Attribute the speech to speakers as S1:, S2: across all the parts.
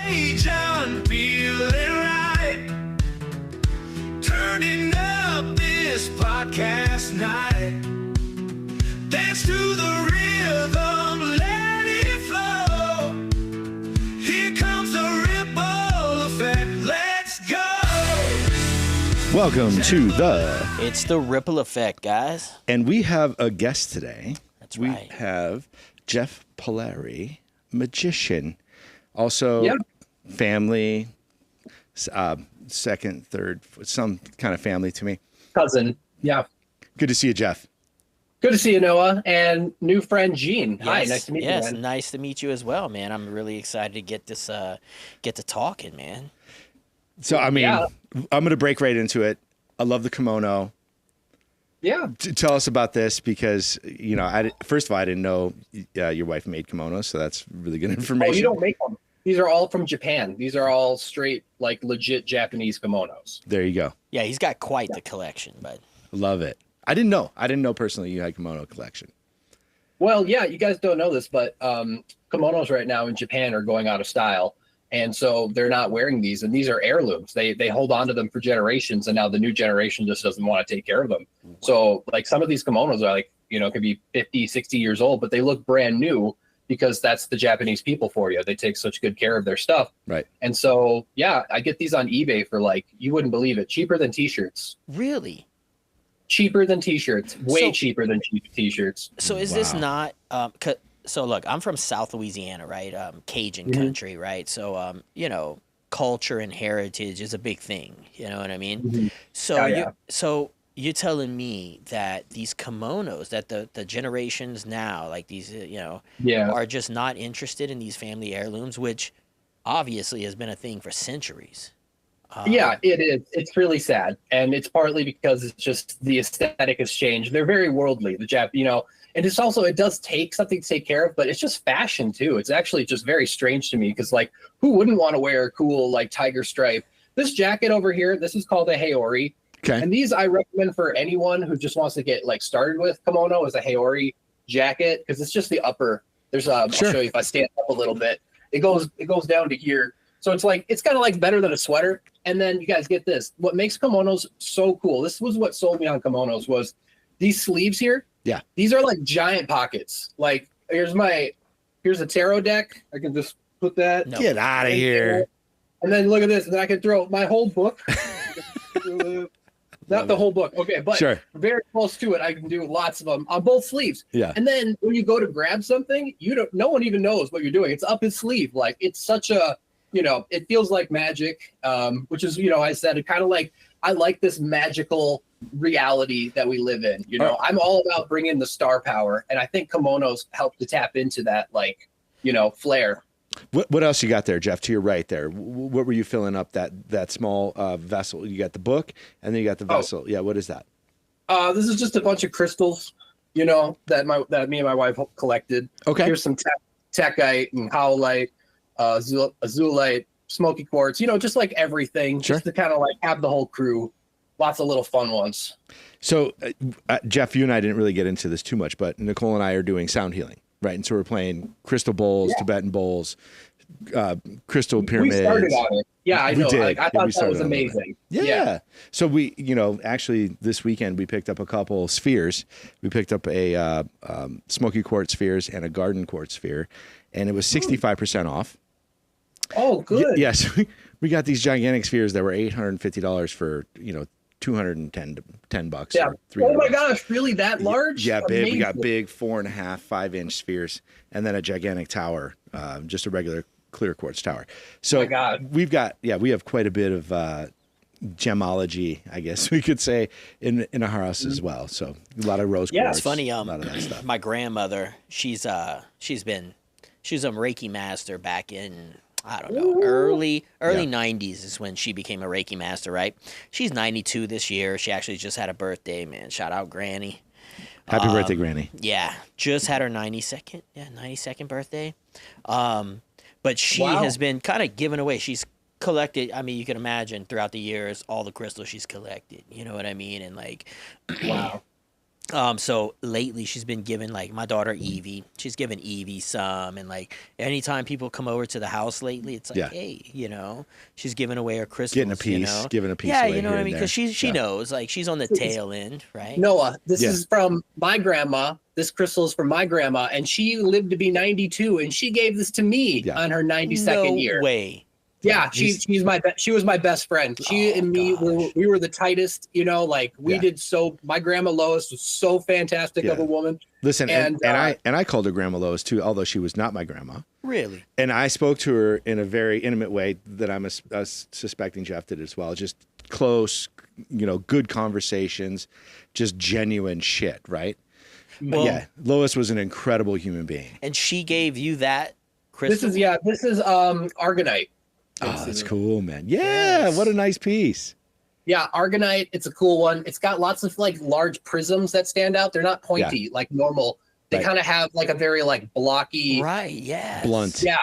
S1: Age on feeling right. Turning up this podcast night. Dance to the rhythm, let it flow. Here comes the ripple effect. Let's go.
S2: Welcome to
S3: It's the ripple effect, guys.
S2: And we have a guest today.
S3: That's right.
S2: We have Jeff Polari, magician. Also, family, second, third, some kind of family to me.
S4: Cousin. Yeah.
S2: Good to see you, Jeff.
S4: Good to see you, Noah, and new friend Gene.
S3: Yes,
S4: Hi, nice to meet you, man.
S3: Nice to meet you as well, man. I'm really excited to get to talking, man.
S2: So, I mean, I'm going to break right into it. I love the kimono.
S4: Yeah.
S2: Tell us about this because, you know, first of all, I didn't know your wife made kimonos, so that's really good information.
S4: Oh, you don't make them. These are all from Japan. These are all straight, like, legit Japanese kimonos.
S2: There you go.
S3: Yeah, he's got quite the collection, but
S2: Love it. I didn't know personally you had a kimono collection.
S4: Well, yeah, you guys don't know this, but kimonos right now in Japan are going out of style. And so they're not wearing these, and these are heirlooms. They hold on to them for generations, and now the new generation just doesn't want to take care of them. So, like, some of these kimonos are, like, you know, could be 50, 60 years old, but they look brand new because that's the Japanese people for you. They take such good care of their stuff.
S2: Right.
S4: And so, yeah, I get these on eBay for, like, you wouldn't believe it, cheaper than T-shirts.
S3: really.
S4: Cheaper than T-shirts. Way cheaper than T-shirts.
S3: So is this not so look, I'm from South Louisiana, right? Cajun country, right? So you know, culture and heritage is a big thing, you know what I mean? So you're telling me that these kimonos that the generations now, like these are just not interested in these family heirlooms, which obviously has been a thing for centuries.
S4: Yeah, it is. It's really sad, and it's partly because it's just the aesthetic has changed. They're very worldly, and it's also, it does take something to take care of, but it's just fashion too. It's actually just very strange to me because, like, who wouldn't want to wear a cool, like, tiger stripe? This jacket over here, this is called a haori.
S2: Okay.
S4: And these I recommend for anyone who just wants to get, like, started with kimono as a haori jacket, because it's just the upper. There's I'll show you if I stand up a little bit. It goes down to here. So it's like, it's kind of like better than a sweater. And then you guys get this. What makes kimonos so cool, this was what sold me on kimonos, was these sleeves here.
S2: Yeah.
S4: These are like giant pockets. Like, here's a tarot deck. I can just put that.
S3: No.
S2: Get out of here.
S4: And then look at this. And then I can throw my whole book. Not the whole book. Okay. But very close to it. I can do lots of them on both sleeves.
S2: Yeah.
S4: And then when you go to grab something, no one even knows what you're doing. It's up his sleeve. Like, it's such a, it feels like magic, which is, I said, it kind of like, I like this magical reality that we live in. I'm all about bringing the star power. And I think kimonos help to tap into that, like, flair.
S2: What else you got there, Jeff, to your right there? What were you filling up that small vessel? You got the book and then you got the vessel. Yeah. What is that?
S4: This is just a bunch of crystals, that me and my wife collected.
S2: Okay.
S4: Here's some techite and howlite. Azulite, smoky quartz, just like everything, just to kind of like have the whole crew. Lots of little fun ones.
S2: So, Jeff, you and I didn't really get into this too much, but Nicole and I are doing sound healing, right? And so we're playing crystal bowls, Tibetan bowls, crystal pyramids.
S4: We started on it. Yeah, I know.
S2: Did.
S4: I thought that was amazing.
S2: Yeah. So we, actually this weekend we picked up a couple spheres. We picked up a smoky quartz spheres and a garden quartz sphere, and it was 65% off.
S4: Oh, good.
S2: Yes, we got these gigantic spheres that were $850 for $210
S4: Yeah. Oh my
S2: $300.
S4: gosh, really that large?
S2: Yeah, big.
S4: Amazing.
S2: We got big 4.5, 5-inch spheres, and then a gigantic tower, just a regular clear quartz tower. So
S4: my God.
S2: we have quite a bit of gemology, I guess we could say, in our house as well. So a lot of rose quartz.
S3: Yeah, it's funny.
S2: A lot of that stuff.
S3: My grandmother, she's a Reiki master back in, I don't know, early 90s is when she became a Reiki master, right? She's 92 this year. She actually just had a birthday, man. Shout out Granny.
S2: Happy birthday, Granny.
S3: Yeah, just had her 92nd birthday. But she has been kind of given away. She's collected, I mean, you can imagine throughout the years, all the crystals she's collected. You know what I mean? And like,
S4: wow.
S3: So lately she's been giving like my daughter Evie, she's given Evie some, and like anytime people come over to the house lately, it's like,
S2: Yeah.
S3: hey, she's giving away her crystals,
S2: Getting a piece, giving a piece
S3: Yeah,
S2: away
S3: you know
S2: here
S3: what I
S2: and
S3: mean?
S2: there.
S3: Because she
S2: Yeah.
S3: knows, like she's on the tail end, right?
S4: Noah, this
S2: Yeah.
S4: is from my grandma. This crystal is from my grandma, and she lived to be 92, and she gave this to me
S2: Yeah.
S4: on her 92nd
S3: No
S4: year.
S3: way.
S4: Yeah, she was my best friend. She
S3: Oh,
S4: and me
S3: gosh.
S4: we were the tightest, like we
S2: Yeah.
S4: did so. My grandma Lois was so fantastic of
S2: Yeah.
S4: a woman.
S2: Listen, and
S4: And,
S2: I called her Grandma Lois too, although she was not my grandma.
S3: Really?
S2: And I spoke to her in a very intimate way that I'm suspecting Jeff did as well. Just close, good conversations, just genuine shit, right?
S3: Well,
S2: Yeah, Lois was an incredible human being.
S3: And she gave you that crystal?
S4: This is argonite.
S2: Oh, that's cool, man. Yeah,
S3: Yes.
S2: what a nice piece.
S4: Yeah, argonite. It's a cool one. It's got lots of like large prisms that stand out. They're not pointy like normal. They
S2: Right.
S4: kind of have like a very like blocky.
S3: Right, yes.
S2: Blunt.
S4: Yeah,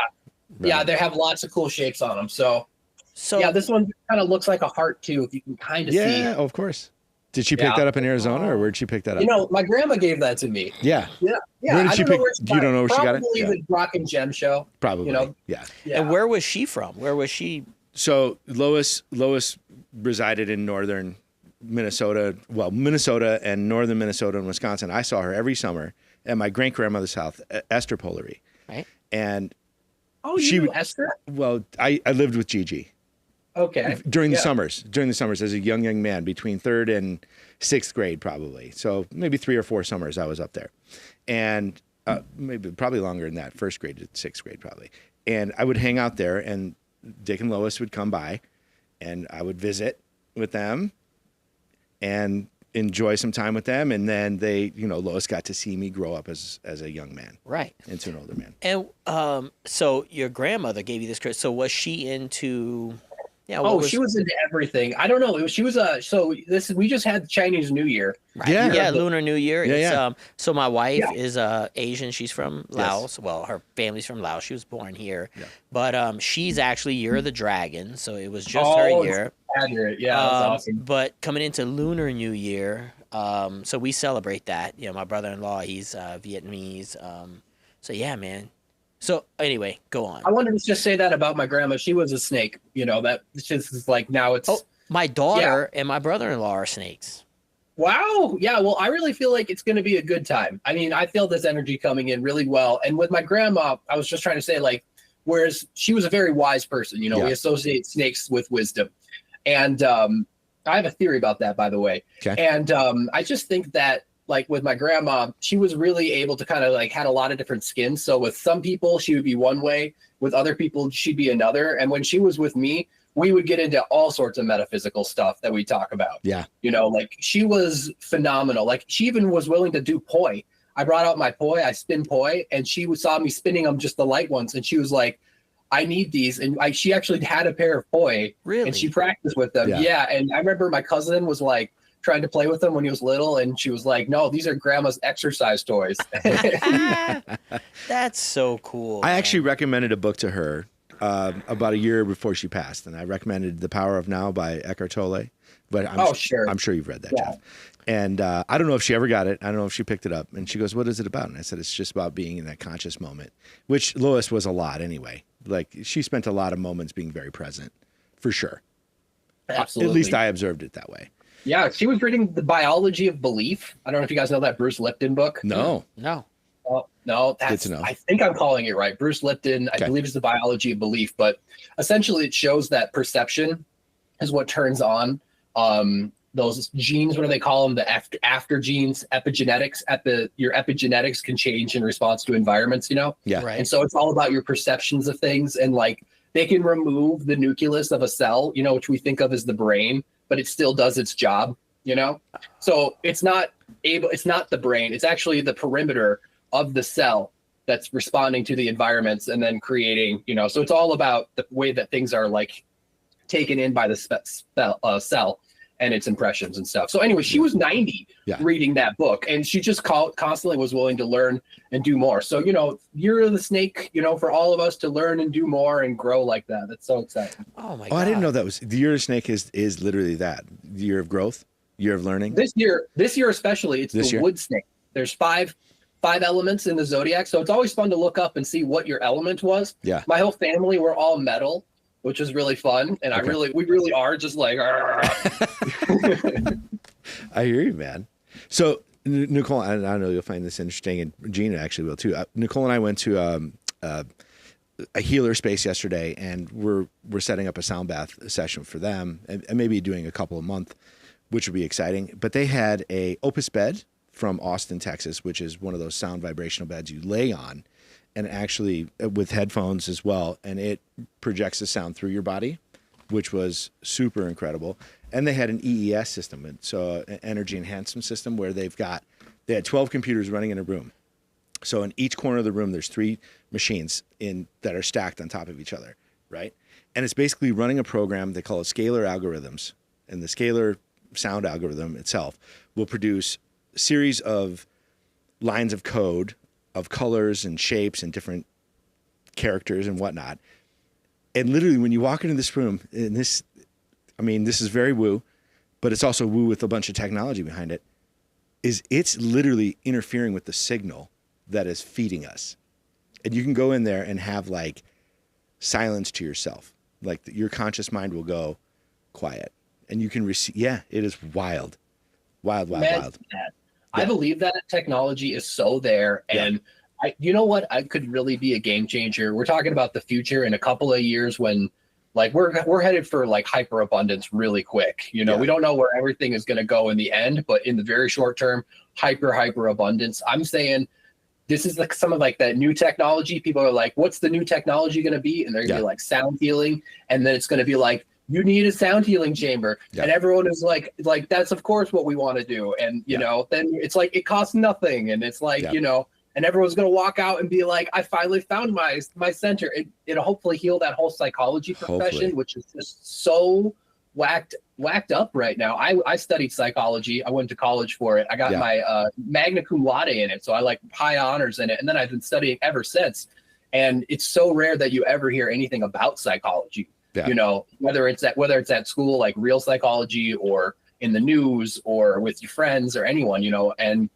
S4: yeah.
S2: Right.
S4: They have lots of cool shapes on them. So
S3: So
S4: this one kind of looks like a heart too, if you can kind of see.
S2: Yeah, of course. Did she pick
S4: Yeah.
S2: that up in Arizona, or where'd she pick that up?
S4: My grandma gave that to me.
S2: Yeah,
S4: Yeah.
S2: Where did
S4: I
S2: she
S4: don't know
S2: pick-
S4: where she
S2: you
S4: got
S2: don't know where she got it?
S4: Probably
S2: Yeah.
S4: the Rock and Gem show.
S2: probably. Yeah.
S4: Yeah.
S3: And where was she from? Where was she?
S2: So Lois resided in northern Minnesota, and northern Minnesota and Wisconsin. I saw her every summer at my great grandmother's house, Esther Pollery.
S3: Right.
S2: And
S4: Oh,
S2: she
S4: you
S2: would-
S4: knew Esther?
S2: I lived with Gigi
S4: Okay.
S2: during the
S4: Yeah.
S2: summers as a young man between third and sixth grade, probably. So maybe 3 or 4 summers I was up there, and maybe probably longer than that, first grade to sixth grade probably. And I would hang out there, and Dick and Lois would come by, and I would visit with them and enjoy some time with them. And then Lois got to see me grow up as a young man
S3: Right.
S2: into an older man.
S3: And so your grandmother gave you this crystal. So was she into? Yeah.
S4: She was into everything. I don't know. She was we just had Chinese New Year.
S3: Right.
S2: Yeah.
S3: Yeah, Lunar New Year.
S2: Yeah,
S3: It's,
S2: yeah.
S3: So my wife
S4: Yeah.
S3: is Asian. She's from Laos. Well, her family's from Laos. She was born here.
S2: Yeah.
S3: But she's actually Year of the Dragon. So it was just her year.
S4: Accurate. Yeah, that's awesome.
S3: But coming into Lunar New Year, so we celebrate that. My brother-in-law, he's Vietnamese. So yeah, man. So anyway, go on.
S4: I wanted to just say that about my grandma. She was a snake. That just is like now it's.
S3: Oh, my daughter and my brother-in-law are snakes.
S4: Wow. Yeah. Well, I really feel like it's going to be a good time. I mean, I feel this energy coming in really well. And with my grandma, I was just trying to say, like, whereas she was a very wise person,
S2: Yeah.
S4: we associate snakes with wisdom. And I have a theory about that, by the way.
S2: Okay.
S4: And I just think that, like, with my grandma, she was really able to kind of like had a lot of different skins. So with some people, she would be one way. With other people, she'd be another. And when she was with me, we would get into all sorts of metaphysical stuff that we talk about.
S2: Yeah.
S4: Like she was phenomenal. Like she even was willing to do poi. I brought out my poi, I spin poi, and she saw me spinning them, just the light ones. And she was like, I need these. And she actually had a pair of poi.
S3: Really?
S4: And she practiced with them.
S2: Yeah.
S4: Yeah. And I remember my cousin was like trying to play with them when he was little. And she was like, no, these are grandma's exercise toys.
S3: That's so cool.
S2: I
S3: man.
S2: actually recommended a book to her about a year before she passed, and I recommended The Power of Now by Eckhart Tolle. But
S4: Sure.
S2: I'm sure you've read that,
S4: Yeah.
S2: Jeff. And I don't know if she ever got it. I don't know if she picked it up. And she goes, "What is it about?" And I said, "It's just about being in that conscious moment," which Lois was a lot anyway. Like she spent a lot of moments being very present, for sure.
S4: Absolutely.
S2: At least I observed it that way.
S4: Yeah. She was reading The Biology of Belief. I don't know if you guys know that Bruce Lipton book.
S2: No.
S3: No.
S4: Oh, no, that's,
S2: to know.
S4: I think I'm calling it right. Bruce Lipton,
S2: Okay.
S4: I believe it's The Biology of Belief, but essentially it shows that perception is what turns on those genes. What do they call them? The after genes, epigenetics. Your epigenetics can change in response to environments,
S2: Yeah.
S3: Right.
S4: And so it's all about your perceptions of things, and like they can remove the nucleus of a cell, which we think of as the brain, but it still does its job, So it's not the brain, it's actually the perimeter of the cell that's responding to the environments and then creating, so it's all about the way that things are like taken in by the cell and its impressions and stuff. So anyway, she was 90
S2: Yeah.
S4: reading that book, and she just constantly was willing to learn and do more. So, you're the snake, for all of us to learn and do more and grow like that. That's so exciting.
S3: Oh my
S2: Oh,
S3: god.
S2: I didn't know that was the year of snake is literally that the year of growth. Year of learning.
S4: This year especially, it's
S2: This
S4: the
S2: year?
S4: wood snake. There's five elements in the zodiac, so it's always fun to look up and see what your element was.
S2: Yeah.
S4: My whole family were all metal, which is really fun, and
S2: Okay.
S4: we really are just like.
S2: I hear you, man. So Nicole, I know you'll find this interesting, and Gina actually will too. Nicole and I went to a healer space yesterday, and we're setting up a sound bath session for them, and maybe doing a couple a month, which would be exciting. But they had a Opus bed from Austin, Texas, which is one of those sound vibrational beds you lay on, and actually with headphones as well, and it projects the sound through your body, which was super incredible. And they had an EES system, so an energy enhancement system, where they had 12 computers running in a room. So in each corner of the room, there's 3 machines that are stacked on top of each other, right? And it's basically running a program. They call it scalar algorithms, and the scalar sound algorithm itself will produce a series of lines of code of colors and shapes and different characters and whatnot. And literally, when you walk into this room, and this is very woo, but it's also woo with a bunch of technology behind it, it's literally interfering with the signal that is feeding us. And you can go in there and have like silence to yourself. Like your conscious mind will go quiet, and you can receive. Yeah, it is wild. Wild.
S4: I believe that technology is so there, and you know what? I could really be a game changer. We're talking about the future in a couple of years when, like, we're headed for like hyper abundance really quick. You know, we don't know where everything is going to go in the end, but in the very short term, hyper abundance. I'm saying this is like some of like that new technology. People are like, "What's the new technology going to be?" And they're going to be like sound healing, and then it's going to be like, you need a sound healing chamber. Yeah. And everyone is like, that's of course what we want to do. And, you know, then it's like, it costs nothing. And it's like, you know, and everyone's going to walk out and be like, I finally found my center. It'll hopefully heal that whole psychology profession, which is just so whacked up right now. I studied psychology. I went to college for it. I got my magna cum laude in it. So I like high honors in it. And then I've been studying ever since. And it's so rare that you ever hear anything about psychology. Yeah. You know, whether it's at school, like real psychology, or in the news, or with your friends or anyone, you know, and,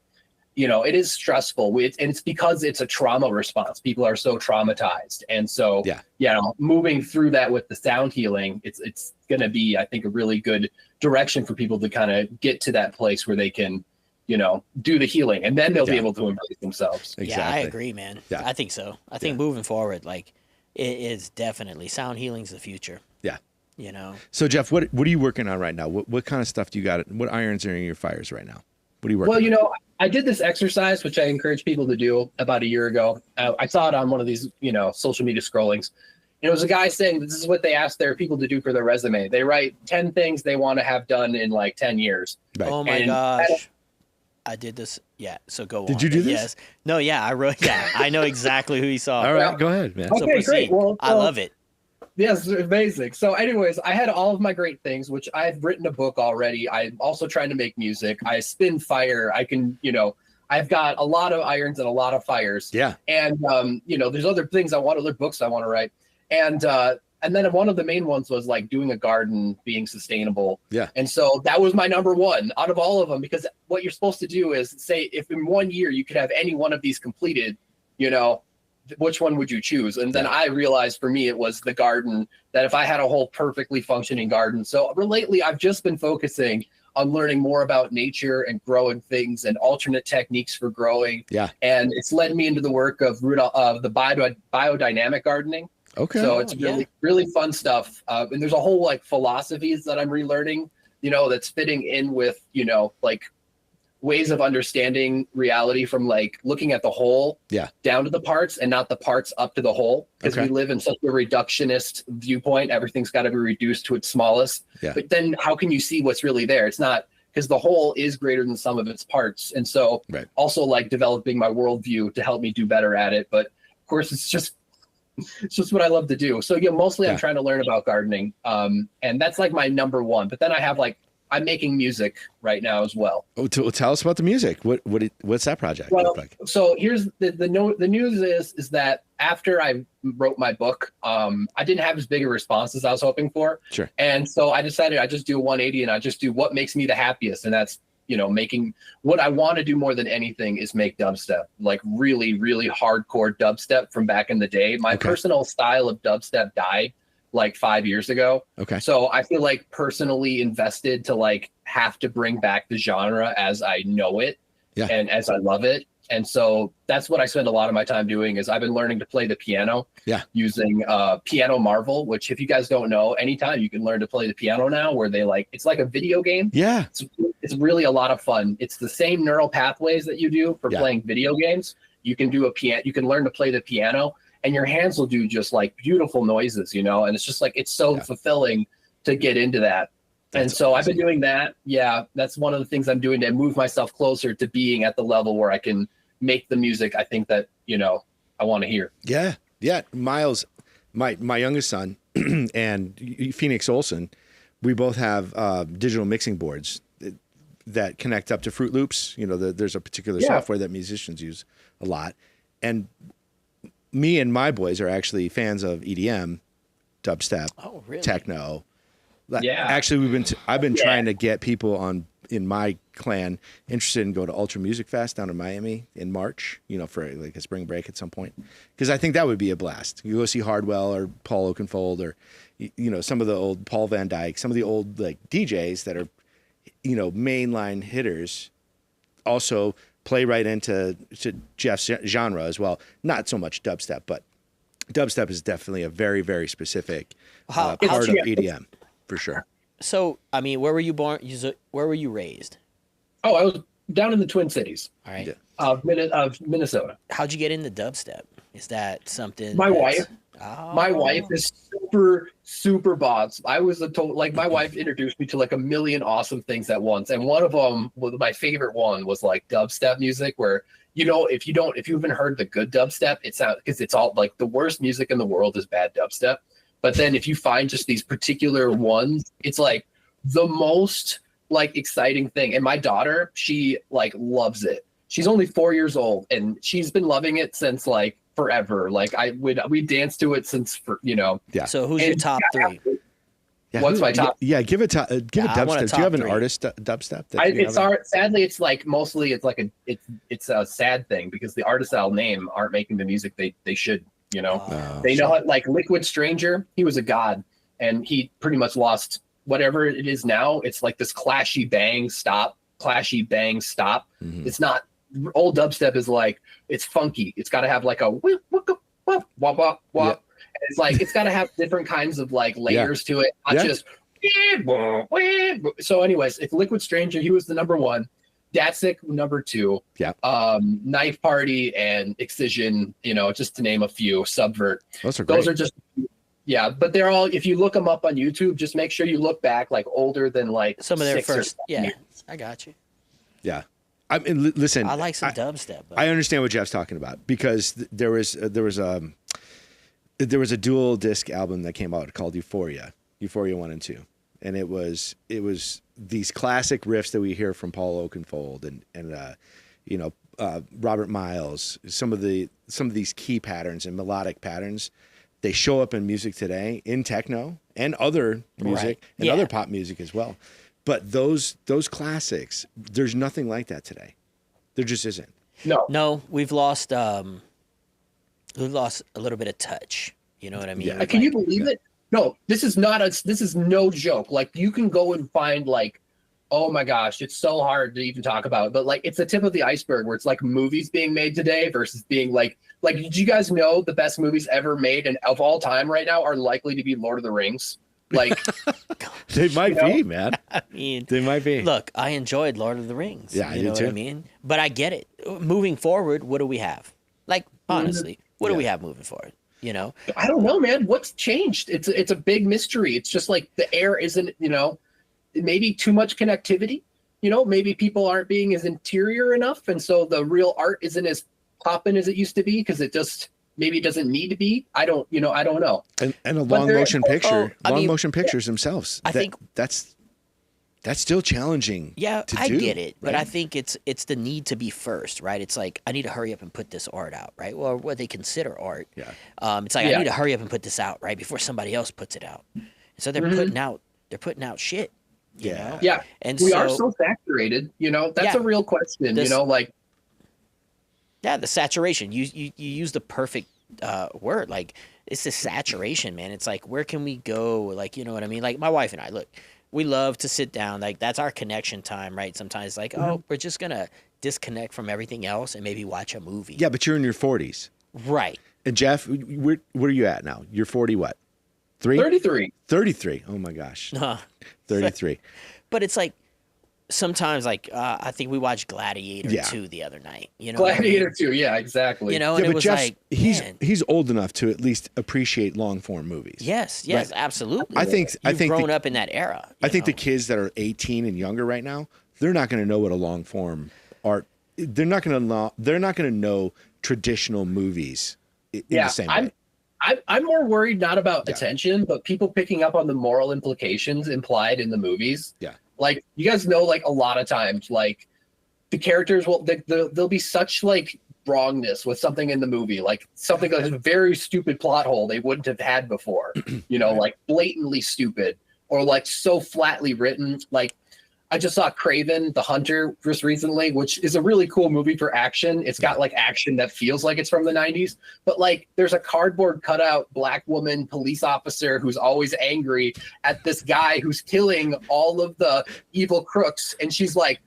S4: you know, it is stressful. And it's because it's a trauma response. People are so traumatized. And so, you know, moving through that with the sound healing, it's going to be, I think, a really good direction for people to kind of get to that place where they can, you know, do the healing, and then they'll be able to embrace themselves.
S3: Exactly. Yeah, I agree, man. Yeah. I think so. I think moving forward, like, it is definitely sound healing's the future. Yeah. You know.
S2: So Jeff, what are you working on right now? What kind of stuff do you got? What irons are in your fires right now? What are you working on?
S4: Well, you know, I did this exercise, which I encourage people to do about a year ago. I saw it on one of these, you know, social media scrollings. And it was a guy saying this is what they ask their people to do for their resume. They write 10 things they want to have done in like 10 years.
S2: Right.
S3: Oh my gosh. I did this. Yeah. So go on.
S2: Did you do this?
S3: Yes. No. Yeah. I wrote. Yeah. I know exactly who he saw.
S2: All right. Go ahead, man.
S4: Okay, great. Well,
S3: I love it.
S4: Yes, amazing. So anyways, I had all of my great things, which I've written a book already. I'm also trying to make music. I spin fire. I can, you know, I've got a lot of irons and a lot of fires.
S2: Yeah.
S4: And, you know, there's other things other books I want to write. And then one of the main ones was like doing a garden, being sustainable.
S2: Yeah.
S4: And so that was my number one out of all of them, because what you're supposed to do is say, if in 1 year you could have any one of these completed, you know, which one would you choose? And then I realized for me, it was the garden, that if I had a whole perfectly functioning garden. So lately I've just been focusing on learning more about nature and growing things and alternate techniques for growing.
S2: Yeah.
S4: And it's led me into the work of the biodynamic gardening.
S2: Okay.
S4: So it's really fun stuff. And there's a whole like philosophies that I'm relearning, you know, that's fitting in with, you know, like ways of understanding reality from like looking at the whole down to the parts and not the parts up to the whole. Because we live in such a reductionist viewpoint. Everything's got to be reduced to its smallest. Yeah. But then how can you see what's really there? It's not, because the whole is greater than the sum of its parts. And so also like developing my worldview to help me do better at it. But of course, it's just what I love to do. So mostly I'm trying to learn about gardening. And that's like my number one. But then I I'm making music right now as well.
S2: Oh, tell us about the music. What's that project look like?
S4: So here's the news is that after I wrote my book, I didn't have as big a response as I was hoping for.
S2: Sure.
S4: And so I decided I just do a 180 and I just do what makes me the happiest. And that's, making what I want to do more than anything is make dubstep, like really, really hardcore dubstep from back in the day. My personal style of dubstep died like 5 years ago.
S2: Okay.
S4: So I feel like personally invested to like have to bring back the genre as I know it and as I love it. And so that's what I spend a lot of my time doing is I've been learning to play the piano using Piano Marvel, which if you guys don't know, anytime you can learn to play the piano now where it's like a video game.
S2: Yeah.
S4: It's really a lot of fun. It's the same neural pathways that you do for playing video games. You can do you can learn to play the piano and your hands will do just like beautiful noises, and it's just like, it's so fulfilling to get into that. And so awesome. I've been doing that. Yeah, that's one of the things I'm doing to move myself closer to being at the level where I can make the music I think that, I want to hear.
S2: Yeah. Yeah. Miles, my youngest son and Phoenix Olson, we both have digital mixing boards that connect up to Fruit Loops. There's a particular software that musicians use a lot. And me and my boys are actually fans of EDM, dubstep, techno.
S4: Yeah.
S2: Actually, I've been trying to get people in my clan interested in go to Ultra Music Fest down in Miami in March, for like a spring break at some point. Because I think that would be a blast. You go see Hardwell or Paul Oakenfold or, some of the old Paul Van Dyke, some of the old like DJs that are, mainline hitters also play right into Jeff's genre as well. Not so much dubstep, but dubstep is definitely a very, very specific part of EDM. For sure.
S3: So, I mean, where were you born? Where were you raised?
S4: Oh, I was down in the Twin Cities.
S3: All right.
S4: Of Minnesota.
S3: How'd you get into dubstep? Is that something?
S4: My wife is super, super boss. I was my wife introduced me to like a million awesome things at once. And one of them, my favorite one was like dubstep music where, if you haven't heard the good dubstep, because it's all like the worst music in the world is bad dubstep. But then if you find just these particular ones, it's like the most like exciting thing. And my daughter, she like loves it. She's only 4 years old and she's been loving it since like forever. Like we danced to it since Yeah.
S3: So who's your top three?
S2: Yeah,
S4: what's my top?
S2: Yeah, give a dubstep. Do you have an artist dubstep?
S4: Sadly, it's like mostly it's a sad thing because the artists I'll name aren't making the music they should. They know how, like Liquid Stranger, he was a god and he pretty much lost whatever it is now. It's like this clashy bang stop. Mm-hmm. It's not old dubstep is like, it's funky. It's got to have like a whoop, whoop, whoop, wop, wop, wop. And it's like, it's got to have different kinds of like layers to it. Not just, so anyways, if Liquid Stranger, he was the number one. Datsik, number two.
S2: Yeah.
S4: Knife Party and Excision, just to name a few. Subvert.
S2: Those are great.
S4: Those are just, but they're all, if you look them up on YouTube, just make sure you look back like older than like
S3: some of their
S4: 6
S3: first.
S4: years.
S3: Yeah, I got you.
S2: Yeah. I mean, listen.
S3: I like some dubstep. But
S2: I understand what Jeff's talking about because there was a dual disc album that came out called Euphoria 1 and 2. And it was these classic riffs that we hear from Paul Oakenfold and Robert Miles. Some of these key patterns and melodic patterns, they show up in music today, in techno and other music and other pop music as well. But those classics, there's nothing like that today. There just isn't.
S3: No, we've lost a little bit of touch. You know what I mean?
S4: Yeah. Can you believe it? No, this is no joke. Like you can go and find like, oh my gosh, it's so hard to even talk about. But like it's the tip of the iceberg where it's like movies being made today versus being like did you guys know the best movies ever made and of all time right now are likely to be Lord of the Rings? Like
S2: they might be, man.
S3: I mean,
S2: they might be.
S3: Look, I enjoyed Lord of the Rings.
S2: Yeah,
S3: you know what I mean? But I get it. Moving forward, what do we have? Like honestly, what do we have moving forward?
S4: I don't know, man. What's changed? It's a big mystery. It's just like the air isn't, maybe too much connectivity. Maybe people aren't being as interior enough, and so the real art isn't as popping as it used to be because it just maybe doesn't need to be. I don't know.
S2: And a long motion pictures themselves.
S3: I think
S2: that's That's still challenging.
S3: Yeah,
S2: to
S3: I
S2: do,
S3: get it, but
S2: right?
S3: I think it's the need to be first, right? It's like I need to hurry up and put this art out, right? Or what they consider art.
S2: Yeah.
S3: It's like I
S4: Yeah.
S3: need to hurry up and put this out, right, before somebody else puts it out. And so they're putting out shit. You
S2: Yeah.
S3: know?
S4: Yeah.
S3: And
S4: We
S3: so,
S4: are so saturated, you know, that's
S3: Yeah.
S4: a real question,
S3: This-
S4: you know, like,
S3: yeah, the saturation. You use the perfect word. Like it's the saturation, man. It's like where can we go? Like you know what I mean? Like my wife and I, look, we love to sit down. Like that's our connection time, right? Sometimes like, oh, we're just gonna disconnect from everything else and maybe watch a movie.
S2: Yeah, but you're in your 40s.
S3: Right.
S2: And Jeff, where are you at now? You're 40 what?
S4: 33.
S2: 33. Oh my gosh. 33.
S3: But it's like sometimes like I think we watched Gladiator
S2: Yeah.
S3: 2 the other night. You know, what I mean?
S4: Gladiator 2. Yeah, exactly.
S3: You know,
S2: Yeah,
S3: and it
S2: but
S3: was
S2: Jeff,
S3: like man,
S2: he's old enough to at least appreciate long form movies.
S3: yes,
S2: Right.
S3: absolutely.
S2: I think
S3: You've grown
S2: the,
S3: up in that era.
S2: I
S3: you
S2: think the
S3: know?
S2: kids that are 18 and younger right now, they're not going to know what a long form art. They're not going to know traditional movies in
S4: Yeah,
S2: the same way.
S4: I'm more worried not about
S2: Yeah.
S4: attention, but people picking up on the moral implications implied in the movies.
S2: Yeah.
S4: Like you guys know, like a lot of times, like the characters there'll be such like wrongness with something in the movie, like something like a very stupid plot hole they wouldn't have had before, you know, like blatantly stupid or like so flatly written. Like I just saw Craven the Hunter just recently, which is a really cool movie for action. It's got like action that feels like it's from the 90s, but like there's a cardboard cutout black woman police officer who's always angry at this guy who's killing all of the evil crooks. And she's like,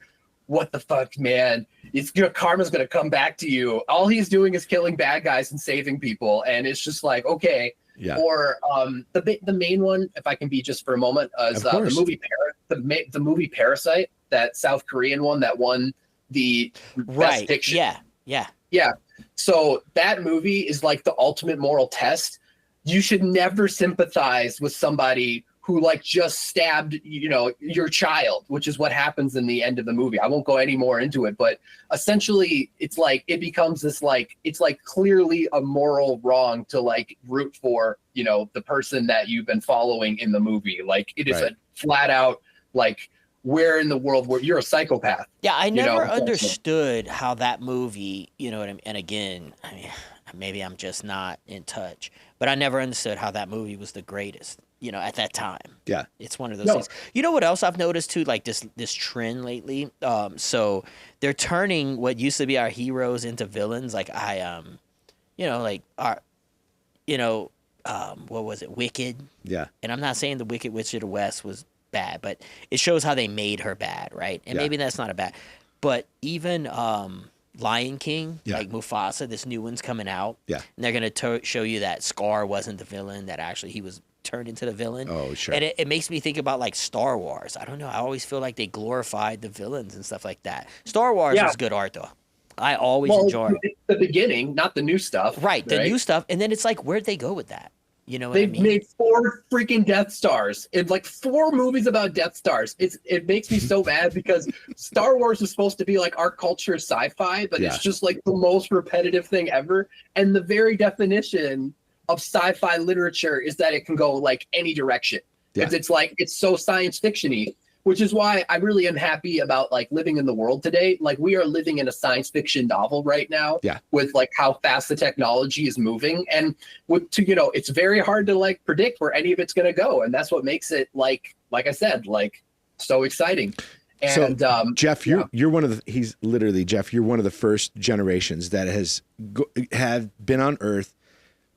S4: what the fuck, man? Your karma's gonna come back to you. All he's doing is killing bad guys and saving people. And it's just like, okay.
S2: Yeah.
S4: Or the main one, if I can be just for a moment, is
S2: Of course.
S4: the movie Parasite, that South Korean one that won the best
S3: right.
S4: fiction.
S3: Yeah.
S4: Yeah. So that movie is like the ultimate moral test. You should never sympathize with somebody who like just stabbed, you know, your child, which is what happens in the end of the movie. I won't go any more into it, but essentially it's like, it becomes this, like, it's like clearly a moral wrong to like root for, you know, the person that you've been following in the movie. Like it is
S2: Right.
S4: a flat out, like, where in the world where you're a psychopath.
S3: Yeah, I
S4: You know,
S3: never
S4: that's-
S3: understood how that movie, you know what I mean? And again, I mean, maybe I'm just not in touch, but I never understood how that movie was the greatest, you know, at that time.
S2: Yeah.
S3: It's one of those
S4: No.
S3: things. You know what else I've noticed too, like this trend lately? So they're turning what used to be our heroes into villains. Like you know, like our, you know, what was it? Wicked.
S2: Yeah.
S3: And I'm not saying the Wicked Witch of the West was bad, but it shows how they made her bad, right? And
S2: Yeah.
S3: maybe that's not a bad, but even Lion King,
S2: Yeah.
S3: like Mufasa, this new one's coming out.
S2: Yeah.
S3: And they're gonna show you that Scar wasn't the villain, that actually he was turned into the villain.
S2: Oh, sure.
S3: And it makes me think about like Star Wars. I don't know. I always feel like they glorified the villains and stuff like that. Star Wars
S4: Yeah.
S3: was good art though. I always
S4: Well,
S3: enjoy
S4: the beginning, not the new stuff.
S3: right the new stuff, and then it's like where'd they go with that? You know what I
S4: They've
S3: mean?
S4: made 4 freaking Death Stars in like 4 movies about Death Stars. It makes me so mad because Star Wars is supposed to be like our culture sci-fi, but
S2: Yeah.
S4: it's just like the most repetitive thing ever. And the very definition of sci-fi literature is that it can go like any direction.
S2: Yeah.
S4: It's like it's so science fiction-y, which is why I really am happy about like living in the world today. Like we are living in a science fiction novel right now.
S2: Yeah.
S4: With like how fast the technology is moving, and you know, it's very hard to like predict where any of it's going to go, and that's what makes it like I said, like so exciting. And
S2: Jeff, you're one of the. He's literally Jeff. You're one of the first generations that have been on Earth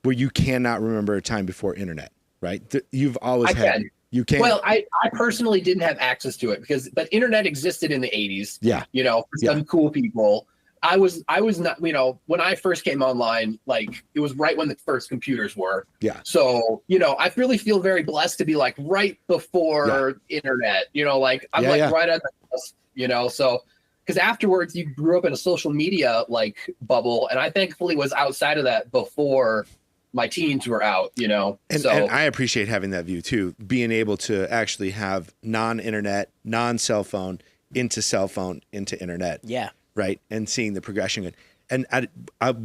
S2: where you cannot remember a time before internet, right? You've always
S4: I
S2: had.
S4: can.
S2: You can.
S4: Well, I personally didn't have access to it but internet existed in the 80s.
S2: Yeah.
S4: You know, for some cool people. I was not, you know, when I first came online, like it was right when the first computers were.
S2: Yeah.
S4: So, you know, I really feel very blessed to be like right before internet, you know, like I'm right at the cusp, you know, so because afterwards you grew up in a social media like bubble, and I thankfully was outside of that before my teens were out, you know.
S2: And I appreciate having that view too, being able to actually have non-internet, non-cell phone into cell phone into internet.
S3: Yeah.
S2: Right. And seeing the progression. And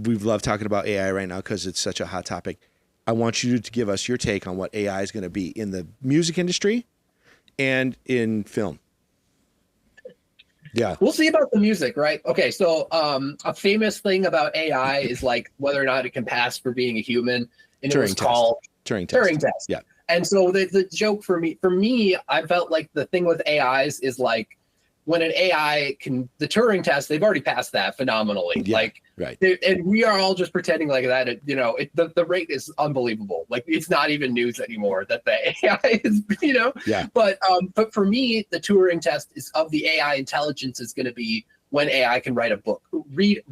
S2: we've loved talking about AI right now because it's such a hot topic. I want you to give us your take on what AI is going to be in the music industry and in film. Yeah.
S4: We'll see about the music, right? Okay, so a famous thing about AI is like whether or not it can pass for being a human, and it was called
S2: Turing test.
S4: Turing test.
S2: Yeah.
S4: And so the joke for me, I felt like the thing with AIs is like when an AI can the Turing test, they've already passed that phenomenally.
S2: Yeah,
S4: like
S2: right.
S4: and we are all just pretending like that. The rate is unbelievable. Like it's not even news anymore that the AI is,
S2: Yeah.
S4: But for me, the Turing test is of the AI intelligence is going to be when AI can write a book,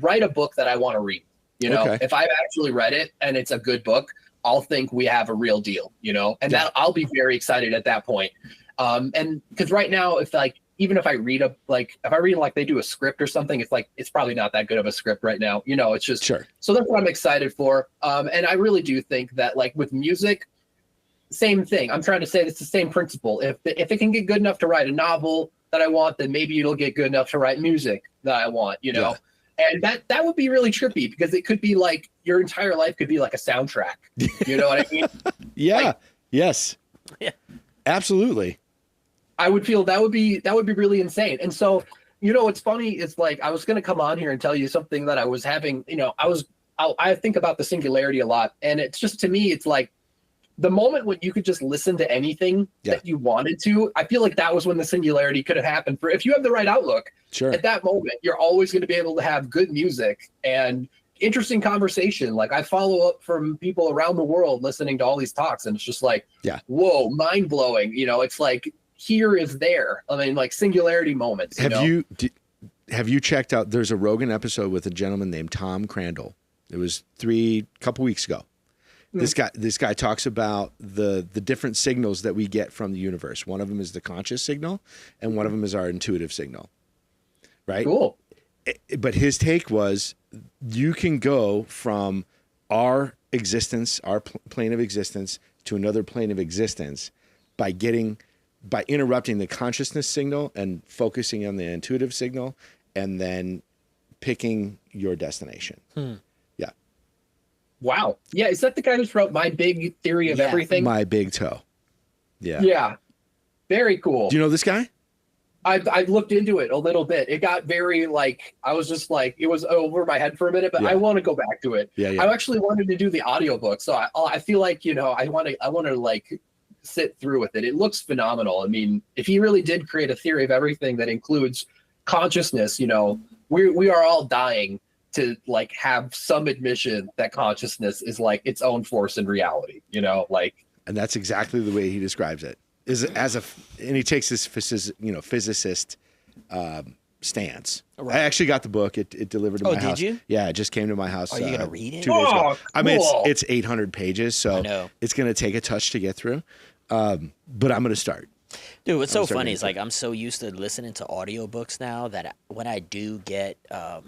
S4: write a book that I want to read.
S2: Okay.
S4: If I've actually read it and it's a good book, I'll think we have a real deal, and that I'll be very excited at that point. And because right now, even if I read like they do a script or something, it's probably not that good of a script right now. It's just
S2: Sure.
S4: So that's what I'm excited for. And I really do think that like with music, same thing. I'm trying to say it's the same principle. If it can get good enough to write a novel that I want, then maybe it'll get good enough to write music that I want.
S2: Yeah.
S4: And that would be really trippy because it could be like your entire life could be like a soundtrack. You know what I mean?
S2: Yeah. Yes.
S3: Yeah.
S2: Absolutely.
S4: I would feel that would be really insane. And so, what's funny is like I was going to come on here and tell you something that I was having. I think about the singularity a lot, and it's just to me, it's like the moment when you could just listen to anything that you wanted to. I feel like that was when the singularity could have happened. For if you have the right outlook,
S2: Sure.
S4: At that moment, you're always going to be able to have good music and interesting conversation. Like I follow up from people around the world listening to all these talks, and it's just like, whoa, mind blowing. It's like here is there. I mean, like singularity moments.
S2: Have you checked out? There's a Rogan episode with a gentleman named Tom Crandall. It was couple weeks ago. This guy talks about the different signals that we get from the universe. One of them is the conscious signal, and one of them is our intuitive signal. Right.
S4: Cool.
S2: But his take was you can go from our existence, our plane of existence, to another plane of existence by interrupting the consciousness signal and focusing on the intuitive signal, and then picking your destination. Yeah.
S4: Wow. Yeah. Is that the guy who wrote My Big Theory of Everything?
S2: My Big Toe. Yeah.
S4: Yeah. Very cool.
S2: Do you know this guy?
S4: I've looked into it a little bit. It got very I was just like, it was over my head for a minute, but I want to go back to it.
S2: Yeah.
S4: I actually wanted to do the audiobook. So I feel like, I want to like sit through with it. It looks phenomenal. I mean, if he really did create a theory of everything that includes consciousness, we are all dying to like have some admission that consciousness is like its own force in reality,
S2: And that's exactly the way he describes it. And he takes this physicist stance. Right. I actually got the book. It delivered to my house.
S3: Did you?
S2: Yeah, it just came to my house.
S3: Are you gonna read it?
S2: 2 days ago.
S4: Cool.
S2: I mean, it's 800 pages, so it's gonna take a touch to get through. But I'm gonna start.
S3: Dude, what's so funny is like I'm so used to listening to audiobooks now that when I do get an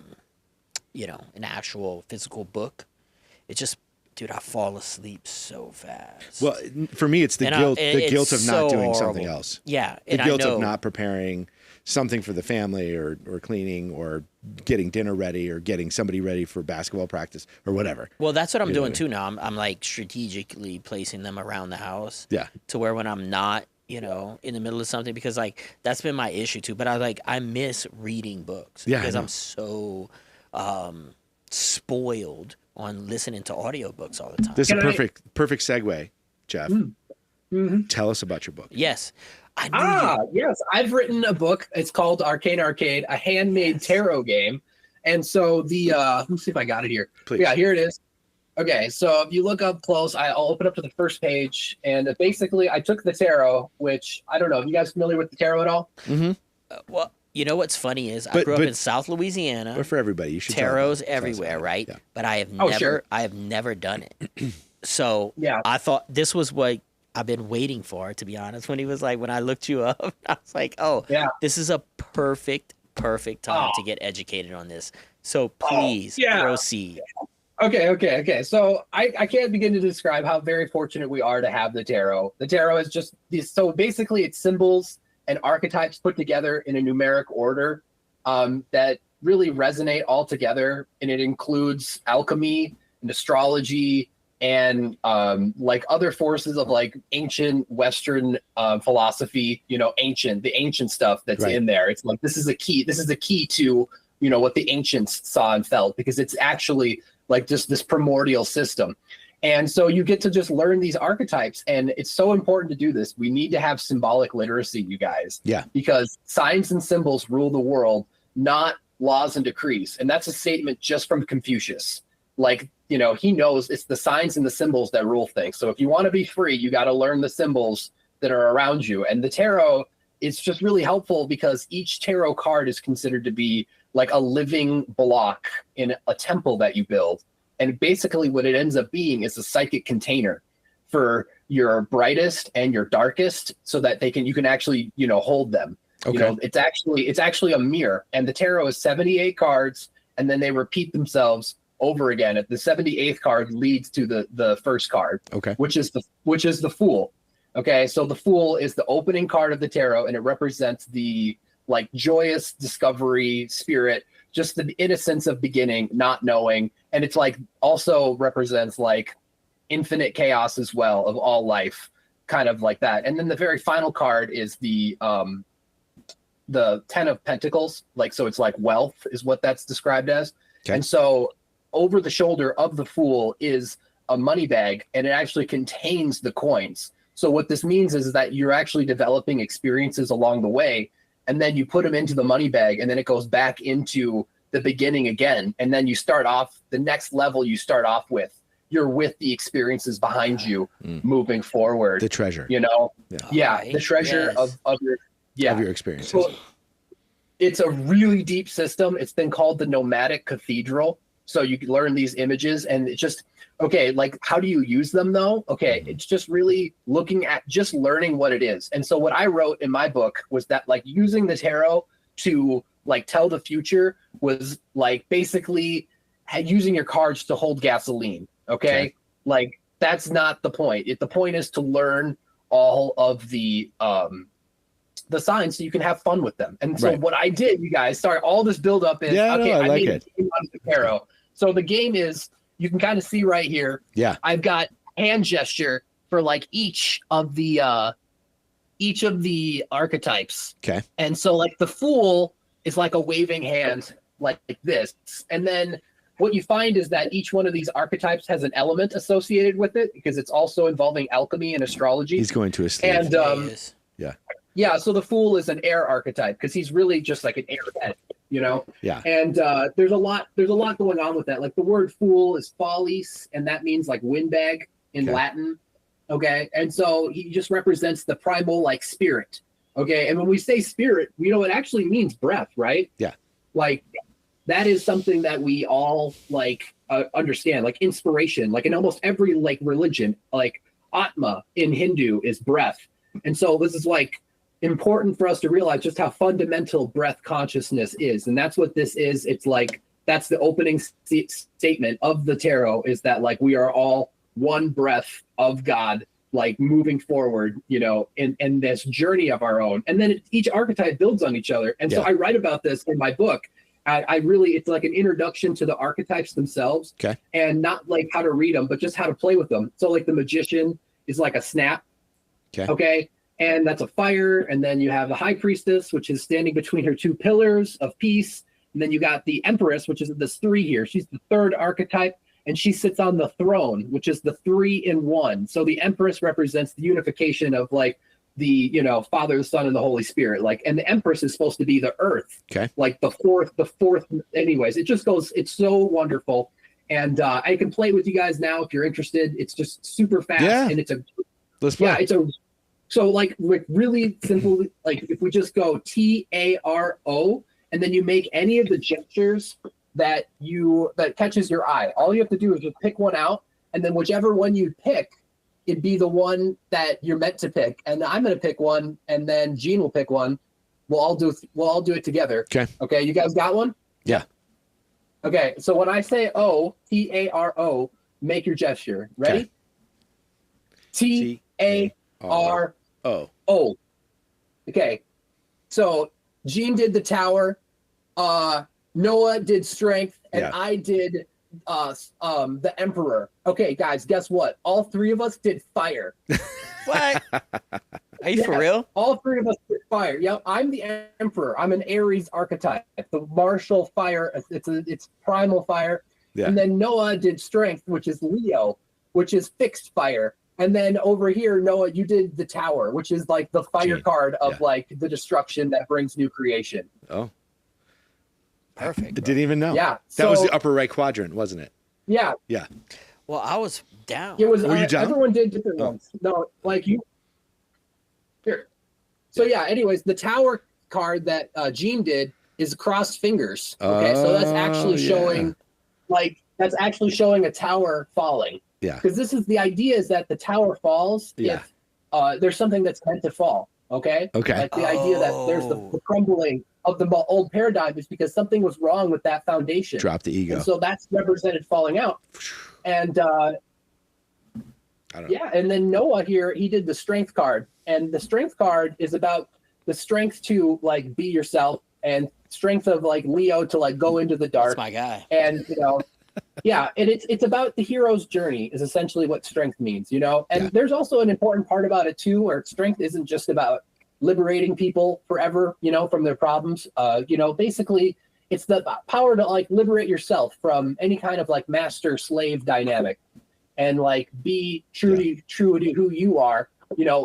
S3: actual physical book, it just dude, I fall asleep so fast.
S2: Well, for me, it's the guilt of not doing something else.
S3: Yeah,
S2: the guilt of not preparing something for the family, or cleaning, or getting dinner ready, or getting somebody ready for basketball practice, or whatever.
S3: Well, that's what I'm doing too now. I'm like strategically placing them around the house.
S2: Yeah.
S3: To where when I'm not, in the middle of something, because like that's been my issue too. But I miss reading books because I'm so spoiled on listening to audiobooks all the time.
S2: This is a perfect segue, Jeff.
S4: Mm-hmm.
S2: Tell us about your book.
S3: Yes.
S4: Yes. I've written a book. It's called Arcane Arcade, a handmade tarot game. And so let me see if I got it here.
S2: Please.
S4: Yeah, here it is. Okay, so if you look up close, I'll open up to the first page. And basically, I took the tarot, which, I don't know, are you guys familiar with the tarot at all?
S2: Mm-hmm.
S3: Well, you know what's funny is I grew up in South Louisiana.
S2: But for everybody, you should
S3: tarot's everywhere, right? Yeah. But I have never done it. So I thought this was what I've been waiting for, to be honest. When I looked you up, I was like, this is a perfect time to get educated on this. So please proceed.
S4: Okay. So I can't begin to describe how very fortunate we are to have the tarot. The tarot is just so basically it's symbols and archetypes put together in a numeric order that really resonate all together. And it includes alchemy and astrology and like other forces of like ancient Western philosophy, the ancient stuff that's
S2: Right.
S4: in there. It's like this is a key to what the ancients saw and felt, because it's actually like just this primordial system. And so you get to just learn these archetypes, and it's so important to do this. We need to have symbolic literacy, you guys.
S2: Yeah.
S4: Because signs and symbols rule the world, not laws and decrees. And that's a statement just from Confucius. Like, he knows it's the signs and the symbols that rule things. So if you want to be free, you got to learn the symbols that are around you. And the tarot is just really helpful because each tarot card is considered to be like a living block in a temple that you build. And basically what it ends up being is a psychic container for your brightest and your darkest, so that you can actually, hold them.
S2: Okay.
S4: It's actually a mirror, and the tarot is 78 cards, and then they repeat themselves over again. The 78th card leads to the first card,
S2: Okay.
S4: which is the Fool. Okay, so the Fool is the opening card of the tarot, and it represents the like joyous discovery spirit, just the innocence of beginning, not knowing. And it's like also represents like infinite chaos as well of all life, kind of like that. And then the very final card is the 10 of Pentacles. Like, so it's like wealth is what that's described as.
S2: Okay.
S4: And so over the shoulder of the Fool is a money bag, and it actually contains the coins. So what this means is that you're actually developing experiences along the way, and then you put them into the money bag, and then it goes back into the beginning again. And then you start off the next level you're with the experiences behind you moving forward.
S2: The treasure.
S4: Yeah. The treasure
S3: Yes.
S4: of your
S2: experiences.
S4: So it's a really deep system. It's been called the nomadic cathedral. So you can learn these images, and it's just, okay, like how do you use them though? Okay, it's just really looking at just learning what it is. And so what I wrote in my book was that like using the tarot to like tell the future was like basically using your cards to hold gasoline. Okay. Like that's not the point. The point is to learn all of the signs so you can have fun with them. And so what I did, you guys, sorry, all this build up is
S2: I like
S4: made
S2: it.
S4: a game out of the tarot. So the game is, you can kind of see right here.
S2: Yeah.
S4: I've got hand gesture for like each of the archetypes.
S2: Okay.
S4: And so like the Fool is like a waving hand like this. And then what you find is that each one of these archetypes has an element associated with it, because it's also involving alchemy and astrology.
S2: He's going to a sleeve.
S4: And yeah, so the Fool is an air archetype because he's really just like an airhead,
S2: Yeah.
S4: And there's a lot going on with that. Like the word Fool is follis, and that means like windbag in Latin. Okay, and so he just represents the primal like spirit. Okay, and when we say spirit, it actually means breath, right?
S2: Yeah.
S4: Like that is something that we all like understand, like inspiration. Like in almost every like religion, like Atma in Hindu is breath, and so this is like important for us to realize just how fundamental breath consciousness is. And that's what this is. It's like, that's the opening statement of the tarot, is that like, we are all one breath of God, like moving forward, in this journey of our own. And then each archetype builds on each other. And so I write about this in my book. It's like an introduction to the archetypes themselves, and not like how to read them, but just how to play with them. So like the magician is like a snap. Okay. And that's a fire. And then you have the high priestess, which is standing between her two pillars of peace. And then you got the empress, which is this 3 here. She's the third archetype, and she sits on the throne, which is the 3-in-1. So the empress represents the unification of like the, Father, the Son, and the Holy Spirit. Like, and the empress is supposed to be the earth. Like the fourth, anyways, it just goes, it's so wonderful. And I can play with you guys now if you're interested. It's just super fast. And it's
S2: Let's play.
S4: So like really simple, like if we just go TARO, and then you make any of the gestures that catches your eye. All you have to do is just pick one out, and then whichever one you pick, it'd be the one that you're meant to pick. And I'm going to pick one, and then Gene will pick one. We'll all do it together. Okay. You guys got one?
S2: Yeah.
S4: Okay. So when I say O, TARO, make your gesture. Ready? TARO. Okay. So Gene did the tower. Noah did strength, and I did the Emperor. Okay, guys, guess what? All three of us did fire.
S3: What? Are you for real?
S4: All three of us did fire. Yep, I'm the Emperor. I'm an Aries archetype. The martial fire. It's primal fire.
S2: Yeah.
S4: And then Noah did strength, which is Leo, which is fixed fire. And then over here, Noah, you did the Tower, which is like the fire card of like the destruction that brings new creation.
S2: Oh,
S3: perfect.
S2: I didn't even know.
S4: Yeah,
S2: that was the upper right quadrant, wasn't it?
S4: Yeah.
S2: Yeah.
S3: Well, I was down.
S4: It was.
S2: Were you down?
S4: Everyone did different ones. No, like you. Here. So yeah. Anyways, the Tower card that Gene did is crossed fingers. Okay, so that's actually showing, that's actually showing a tower falling.
S2: Yeah.
S4: Because this is the idea is that the tower falls if there's something that's meant to fall. Okay.
S2: Okay.
S4: Like the idea that there's the crumbling of the old paradigm is because something was wrong with that foundation.
S2: Drop the ego.
S4: And so that's represented falling out. And
S2: I don't know.
S4: and then Noah here, he did the strength card. And the strength card is about the strength to like be yourself and strength of like Leo to like go into the dark.
S3: That's my guy.
S4: And yeah, and it's about the hero's journey is essentially what strength means, And there's also an important part about it too, where strength isn't just about liberating people forever, from their problems. Basically it's the power to like liberate yourself from any kind of like master slave dynamic and like be true to who you are,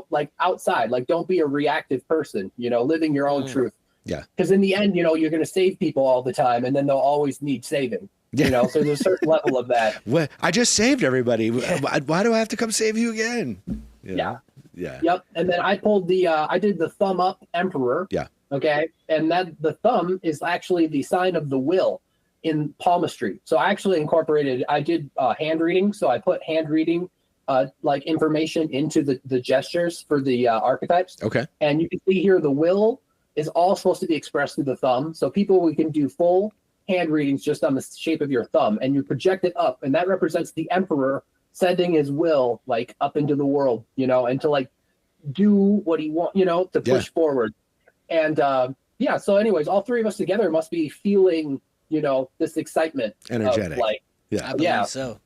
S4: like outside, like don't be a reactive person, living your own truth.
S2: Yeah.
S4: Because in the end, you're going to save people all the time and then they'll always need saving. So there's a certain level of that.
S2: Well, I just saved everybody. Why do I have to come save you again?
S4: Yeah.
S2: Yeah.
S4: Yep. And then I pulled I did the thumb up Emperor.
S2: Yeah.
S4: Okay. And that the thumb is actually the sign of the will in palmistry. So I actually incorporated, I did hand reading. So I put hand reading like information into the gestures for the archetypes.
S2: Okay.
S4: And you can see here the will is all supposed to be expressed through the thumb. So we can do full hand readings just on the shape of your thumb and you project it up and that represents the Emperor sending his will like up into the world, and to like do what he wants, to push forward. And so anyways, all three of us together must be feeling, this excitement.
S2: Energetic.
S3: I believe so.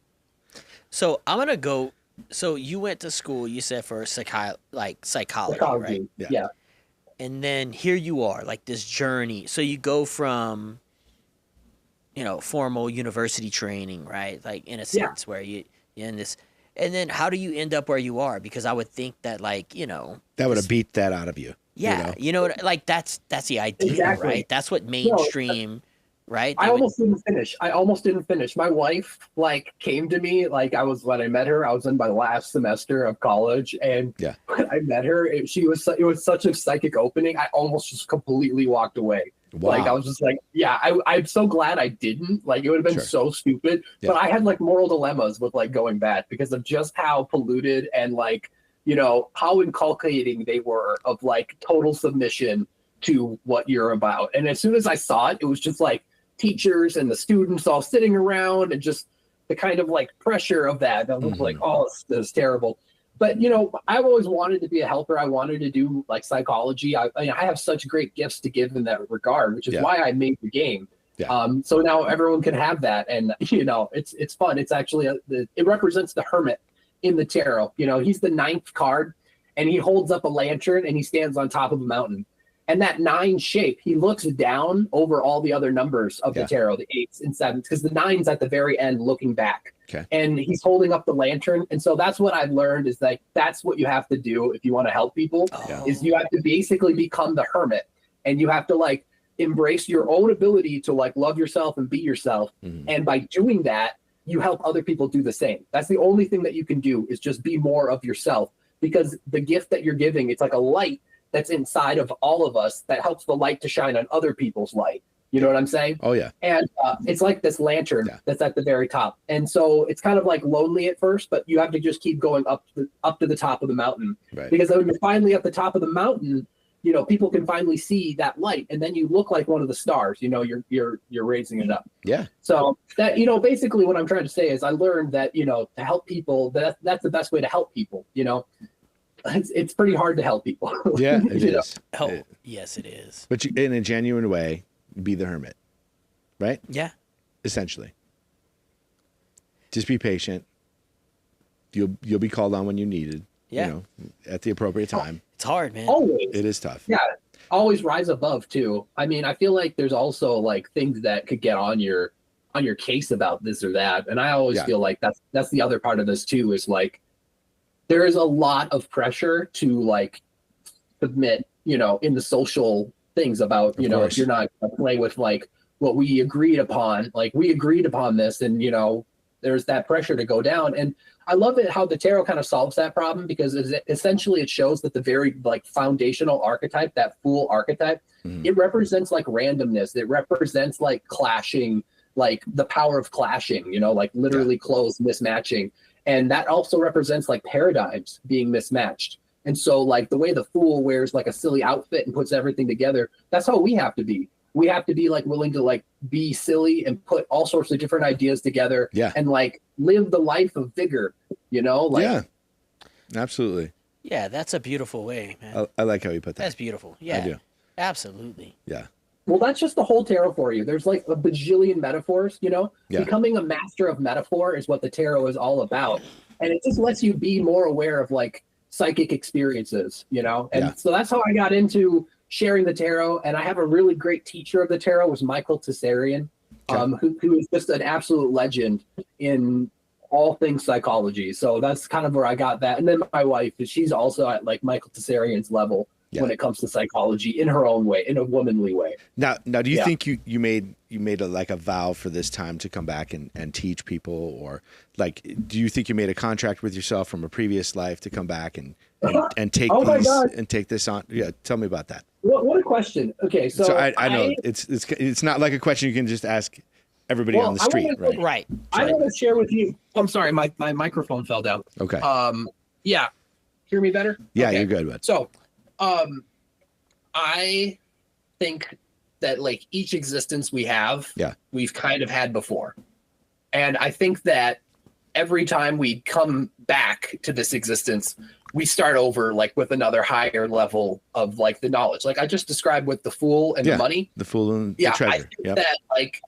S3: So I'm going to go. So you went to school, you said for psychology, right?
S4: Yeah.
S3: And then here you are, like this journey. So you go from formal university training, right? Like in a sense where you're in this, and then how do you end up where you are? Because I would think that that
S2: would have beat that out of you.
S3: Yeah. Like that's the idea, right? That's what mainstream, right?
S4: I almost didn't finish. My wife came to me, when I met her, I was in my last semester of college. And when I met her, it was such a psychic opening. I almost just completely walked away.
S2: Wow.
S4: I was just I'm so glad I didn't. It would have been so stupid. Yeah. But I had moral dilemmas with going bad because of just how polluted and how inculcating they were of total submission to what you're about. And as soon as I saw it, it was just teachers and the students all sitting around and just the kind of pressure of that. I was oh, this is terrible. But, I've always wanted to be a helper. I wanted to do psychology. I have such great gifts to give in that regard, which is why I made the game. Yeah. So now everyone can have that. And, it's fun. It's actually, it represents the hermit in the tarot. He's the 9th card and he holds up a lantern and he stands on top of a mountain. And that 9 shape, he looks down over all the other numbers of the tarot, the 8s and 7s, because the 9's at the very end looking back. Okay. And he's holding up the lantern. And so that's what I've learned is that's what you have to do if you want to help people, is you have to basically become the hermit. And you have to embrace your own ability to love yourself and be yourself. Mm-hmm. And by doing that, you help other people do the same. That's the only thing that you can do is just be more of yourself, because the gift that you're giving, it's like a light that's inside of all of us that helps the light to shine on other people's light. You know what I'm saying?
S2: Oh, yeah.
S4: And it's like this lantern that's at the very top. And so it's kind of lonely at first, but you have to just keep going up to the top of the mountain. Right. Because when you're finally at the top of the mountain, people can finally see that light. And then you look like one of the stars, you're raising it up. Yeah. So that, basically what I'm trying to say is I learned that, to help people, that's the best way to help people, It's pretty hard to help people.
S2: Yeah, it is.
S3: Oh, yes, it is.
S2: But in a genuine way, be the hermit, right?
S3: Yeah.
S2: Essentially. Just be patient. You'll be called on when you needed.
S3: Yeah.
S2: You know, at the appropriate time.
S3: It's hard, man.
S4: Always.
S2: It is tough.
S4: Yeah. Always rise above too. I mean, I feel like there's also like things that could get on your case about this or that. And I always feel like that's the other part of this too, is like there is a lot of pressure to like submit, you know, in the social things about, you know, if you're not playing with like what we agreed upon, like we agreed upon this, and you know, there's that pressure to go down. And I love it how the tarot kind of solves that problem, because essentially it shows that the very like foundational archetype, that fool archetype, it represents like randomness. It represents like clashing, like the power of clashing, you know, like literally clothes mismatching. And that also represents like paradigms being mismatched. And so like the way the fool wears like a silly outfit and puts everything together, that's how we have to be. We have to be like willing to like be silly and put all sorts of different ideas together and like live the life of vigor, you know? Like,
S2: absolutely.
S3: Yeah, that's a beautiful way, man.
S2: I like how you put that.
S3: That's beautiful. Yeah,
S2: I do.
S3: Absolutely.
S2: Yeah.
S4: Well, that's just the whole tarot for you. There's like a bajillion metaphors, you know? Becoming a master of metaphor is what the tarot is all about. And it just lets you be more aware of like psychic experiences, you know? And so that's how I got into sharing the tarot. And I have a really great teacher of the tarot, was Michael Tsarian, who is just an absolute legend in all things psychology. So that's kind of where I got that. And then my wife, she's also at like Michael Tsarian's level when it comes to psychology in her own way, in a womanly way.
S2: Now, do you think you made like a vow for this time to come back and teach people, or like, do you think you made a contract with yourself from a previous life to come back and take take this on? Yeah. Tell me about that.
S4: What a question. Okay. So
S2: I know it's not like a question you can just ask everybody on the street, right?
S4: I want to share with you. I'm sorry. My microphone fell down.
S2: Okay.
S4: Yeah. Hear me better?
S2: Yeah, you're good. Bud.
S4: So, I think that like each existence we have, we've kind of had before. And I think that every time we come back to this existence, we start over like with another higher level of like the knowledge. Like I just described with the fool and the money.
S2: The fool and the treasure.
S4: I think that like,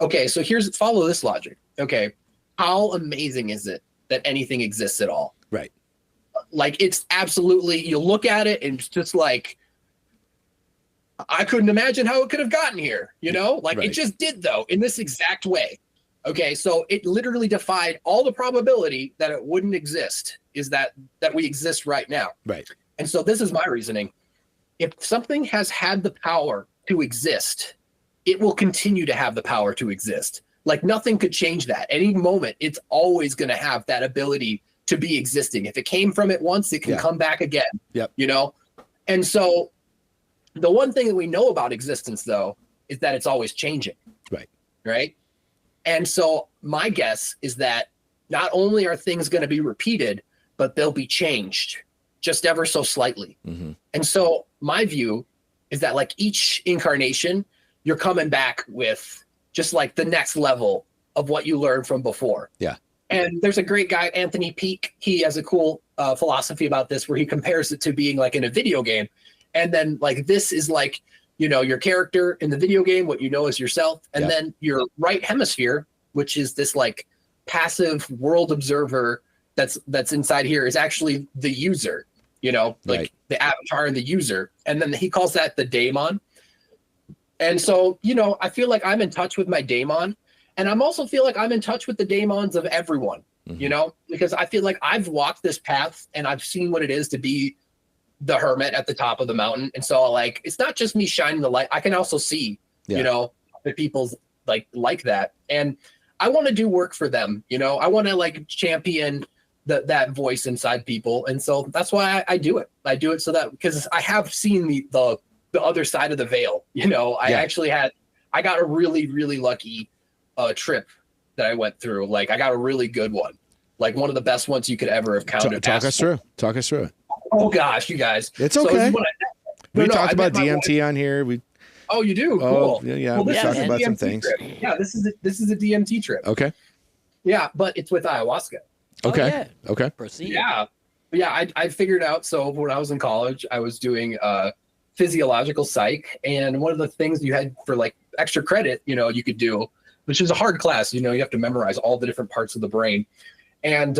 S4: okay, so follow this logic. Okay. How amazing is it that anything exists at all?
S2: Right.
S4: Like it's absolutely, you look at it and it's just like, I couldn't imagine how it could have gotten here, you know, like it just did though, in this exact way. Okay. So it literally defied all the probability that it wouldn't exist, is that we exist right now.
S2: Right.
S4: And so this is my reasoning. If something has had the power to exist, it will continue to have the power to exist. Like nothing could change that. Any moment, it's always going to have that ability to be existing. If it came from it once, it can come back again.
S2: Yep.
S4: You know? And so the one thing that we know about existence though, is that it's always changing.
S2: Right.
S4: Right. And so my guess is that not only are things going to be repeated, but they'll be changed just ever so slightly. Mm-hmm. And so my view is that like each incarnation, you're coming back with just like the next level of what you learned from before.
S2: Yeah.
S4: And there's a great guy, Anthony Peake. He has a cool philosophy about this where he compares it to being like in a video game. And then like this is like, you know, your character in the video game, what you know is yourself. And then your right hemisphere, which is this like passive world observer that's inside here, is actually the user, you know, like the avatar and the user. And then he calls that the daemon. And so, you know, I feel like I'm in touch with my daemon. And I'm also feel like I'm in touch with the daemons of everyone, you know, because I feel like I've walked this path and I've seen what it is to be the hermit at the top of the mountain. And so like, it's not just me shining the light. I can also see, you know, the people's like that. And I want to do work for them. You know, I want to like champion that voice inside people. And so that's why I do it. I do it so that, because I have seen the other side of the veil. You know, I got a really, really lucky trip that I went through. Like I got a really good one, like one of the best ones you could ever have counted.
S2: Talk us through it.
S4: Oh gosh, you guys.
S2: It's okay. We talked about DMT on here.
S4: Oh, you do?
S2: Oh,
S4: cool.
S2: Yeah.
S4: Well,
S2: we talked about some things.
S4: Trip. Yeah, this is a DMT trip.
S2: Okay.
S4: Yeah, but it's with ayahuasca.
S2: Okay. Okay.
S3: Proceed.
S4: Yeah. I figured out. So when I was in college, I was doing physiological psych, and one of the things you had for like extra credit, you know, you could do which is a hard class. You know, you have to memorize all the different parts of the brain. And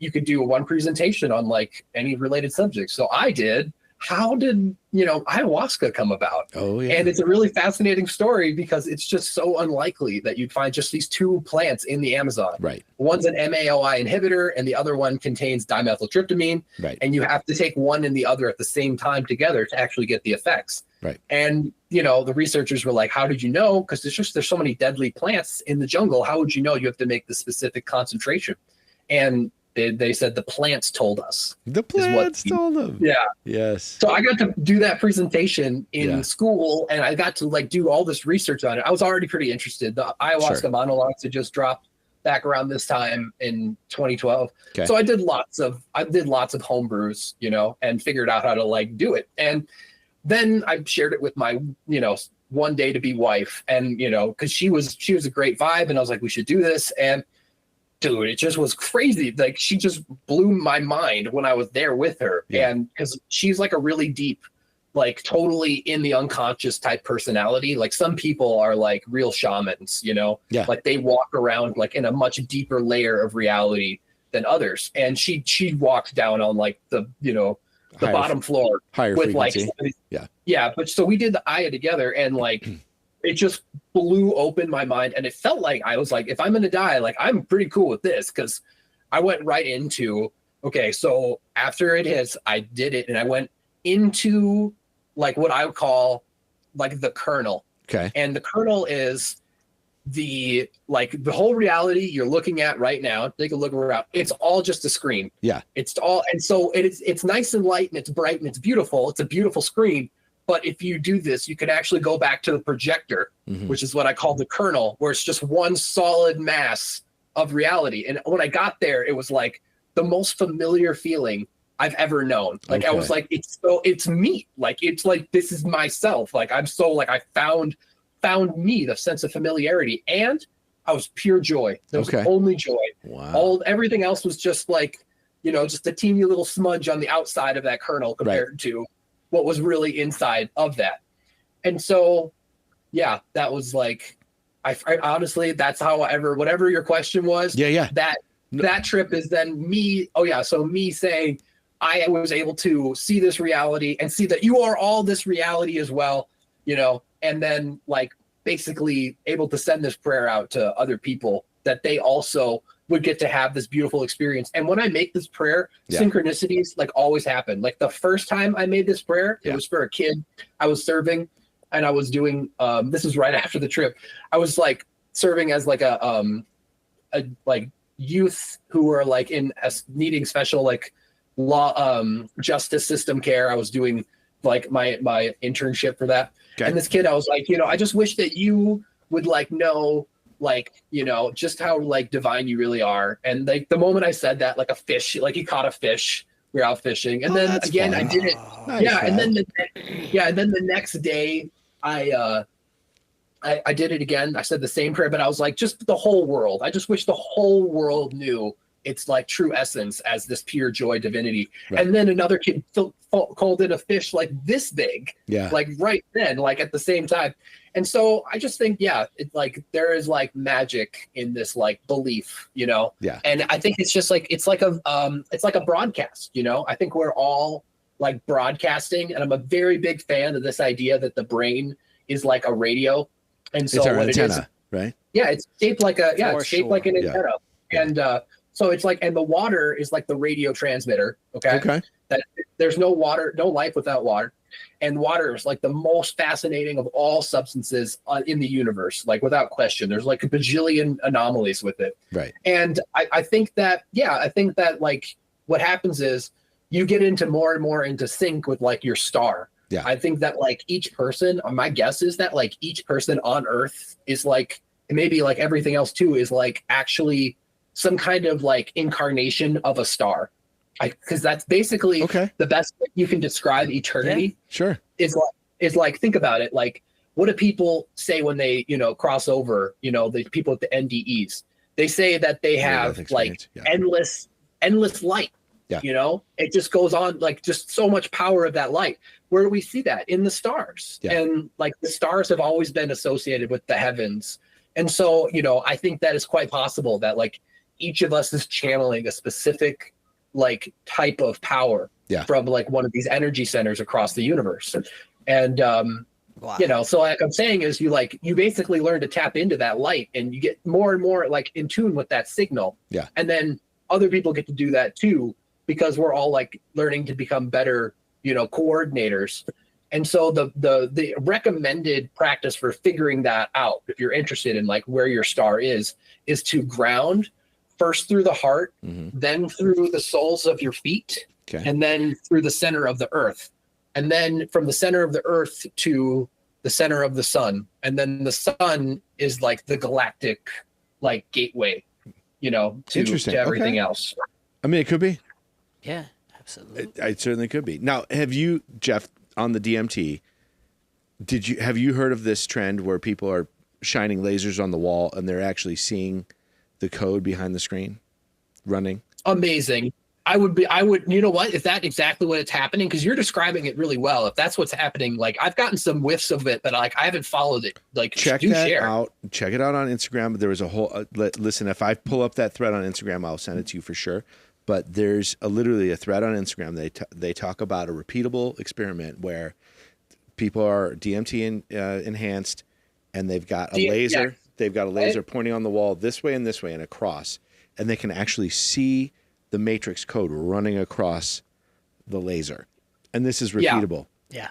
S4: you could do one presentation on like any related subject. So I did, how did, you know, ayahuasca come about?
S2: Oh, yeah.
S4: And it's a really fascinating story because it's just so unlikely that you'd find just these two plants in the Amazon.
S2: Right.
S4: One's an MAOI inhibitor and the other one contains dimethyltryptamine.
S2: Right.
S4: And you have to take one and the other at the same time together to actually get the effects.
S2: Right.
S4: And, you know, the researchers were like, how did you know? Because there's so many deadly plants in the jungle. How would you know? You have to make the specific concentration. And they said the plants told us.
S2: The plants told them.
S4: Yeah.
S2: Yes.
S4: So I got to do that presentation in school, and I got to like do all this research on it. I was already pretty interested. The ayahuasca monologues had just dropped back around this time in 2012.
S2: Okay.
S4: So I did lots of home brews, you know, and figured out how to like do it. And then I shared it with my, you know, one day to be wife, and you know, because she was a great vibe, and I was like, we should do this. And dude, it just was crazy. Like she just blew my mind when I was there with her.
S2: Yeah.
S4: And because she's like a really deep, like totally in the unconscious type personality. Like some people are like real shamans, you know, like they walk around like in a much deeper layer of reality than others. And she walked down on like the, you know, the bottom floor
S2: higher
S4: with
S2: frequency.
S4: like, yeah. But so we did the Aya together, and like, it just blew open my mind. And it felt like I was like, if I'm going to die, like I'm pretty cool with this. Cause I went right into, okay, so after it hits, I did it. And I went into like what I would call like the kernel.
S2: Okay.
S4: And the kernel is the whole reality you're looking at right now. Take a look around. It's all just a screen.
S2: Yeah.
S4: It's all. And so it's nice and light and it's bright and it's beautiful. It's a beautiful screen. But if you do this, you can actually go back to the projector, which is what I call the kernel, where it's just one solid mass of reality. And when I got there, it was like the most familiar feeling I've ever known. Like I was like, it's me. Like it's like this is myself. Like I'm so like I found me, the sense of familiarity, and I was pure joy. There was only joy.
S2: Wow.
S4: Everything else was just like, you know, just a teeny little smudge on the outside of that kernel compared to what was really inside of that. And so, yeah, that was like, I honestly, that's how whatever your question was.
S2: Yeah.
S4: That trip is then me. Oh yeah. So me saying I was able to see this reality and see that you are all this reality as well, you know, and then like basically able to send this prayer out to other people that they also would get to have this beautiful experience. And when I make this prayer, synchronicities like always happen. Like the first time I made this prayer, it was for a kid I was serving, and I was doing, this is right after the trip. I was like serving as like a like youth who were like needing special like law, justice system care. I was doing like my internship for that. Okay. And this kid, I was like, you know, I just wish that you would like know, like, you know, just how like divine you really are. And like the moment I said that, like a fish, like he caught a fish, we were out fishing. And then again, I did it.
S2: Nice,
S4: and then the next day I did it again. I said the same prayer, but I was like, just the whole world. I just wish the whole world knew its like true essence as this pure joy divinity. Right. And then another kid called in a fish like this big, like right then, like at the same time. And so I just think, it's like there is like magic in this like belief, you know. Yeah. And I think it's just like it's like a broadcast, you know. I think we're all like broadcasting, and I'm a very big fan of this idea that the brain is like a radio. And so
S2: it's our
S4: what
S2: antenna,
S4: it is,
S2: right?
S4: Yeah, it's shaped like like an antenna. Yeah. And so it's like, and the water is like the radio transmitter. Okay. That there's no life without water. And water is like the most fascinating of all substances in the universe, like without question. There's like a bajillion anomalies with it. Right. And I think that like what happens is you get into more and more into sync with like your star. Yeah. I think that like each person, my guess is that like each person on Earth is like, maybe like everything else too, is like actually some kind of like incarnation of a star. Because that's basically the best way you can describe eternity. Yeah,
S2: sure.
S4: Is like, think about it. Like, what do people say when they, you know, cross over, you know, the people at the NDEs? They say that they have like endless light. Yeah. You know, it just goes on, like just so much power of that light. Where do we see that? In the stars. Yeah. And like the stars have always been associated with the heavens, And so, I think that is quite possible that like each of us is channeling a specific like type of power from like one of these energy centers across the universe. And,
S3: Wow.
S4: so like I'm saying is you basically learn to tap into that light and you get more and more like in tune with that signal.
S2: Yeah.
S4: And then other people get to do that too, because we're all like learning to become better, coordinators. And so the recommended practice for figuring that out, if you're interested in like where your star is to ground first through the heart, then through the soles of your feet, and then through the center of the earth. And then from the center of the earth to the center of the sun. And then the sun is like the galactic like gateway, to everything else.
S2: I mean, it could be.
S3: Yeah, absolutely.
S2: It certainly could be. Now, have you, Jeff, on the DMT, have you heard of this trend where people are shining lasers on the wall and they're actually seeing the code behind the screen running?
S4: Amazing. I would, you know what? Is that exactly what it's happening? Because you're describing it really well. If that's what's happening, like I've gotten some whiffs of it, but like I haven't followed it. Like
S2: check that out. Check it out on Instagram. There was a whole, listen, if I pull up that thread on Instagram, I'll send it to you for sure. But there's literally a thread on Instagram. They talk about a repeatable experiment where people are DMT enhanced, and they've got a laser. Yeah. They've got a laser pointing on the wall this way and across, and they can actually see the matrix code running across the laser. And this is repeatable.
S3: Yeah.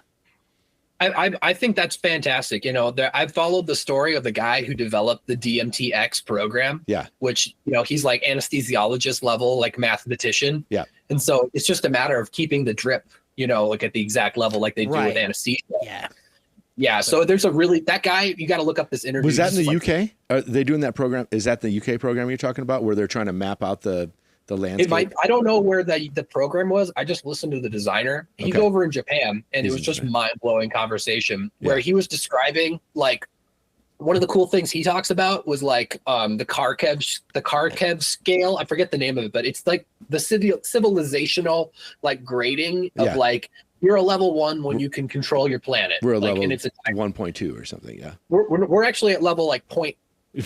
S4: I think that's fantastic. I've followed the story of the guy who developed the DMTX program.
S2: Yeah.
S4: Which, he's like anesthesiologist level, like mathematician.
S2: Yeah.
S4: And so it's just a matter of keeping the drip, like at the exact level like they do with anesthesia.
S3: Yeah.
S4: Yeah. So there's that guy, you got to look up this interview.
S2: Was that in the UK? Are they doing that program? Is that the UK program you're talking about where they're trying to map out the landscape?
S4: I don't know where the program was. I just listened to the designer. He's over in Japan, and it was just mind-blowing conversation where he was describing like one of the cool things he talks about was like the Kharkiv scale. I forget the name of it, but it's like the civilizational like grading of like you're a level 1 when you can control your planet.
S2: We're a
S4: like,
S2: level
S4: and it's
S2: 1.2 or something. Yeah.
S4: We're actually at level like point.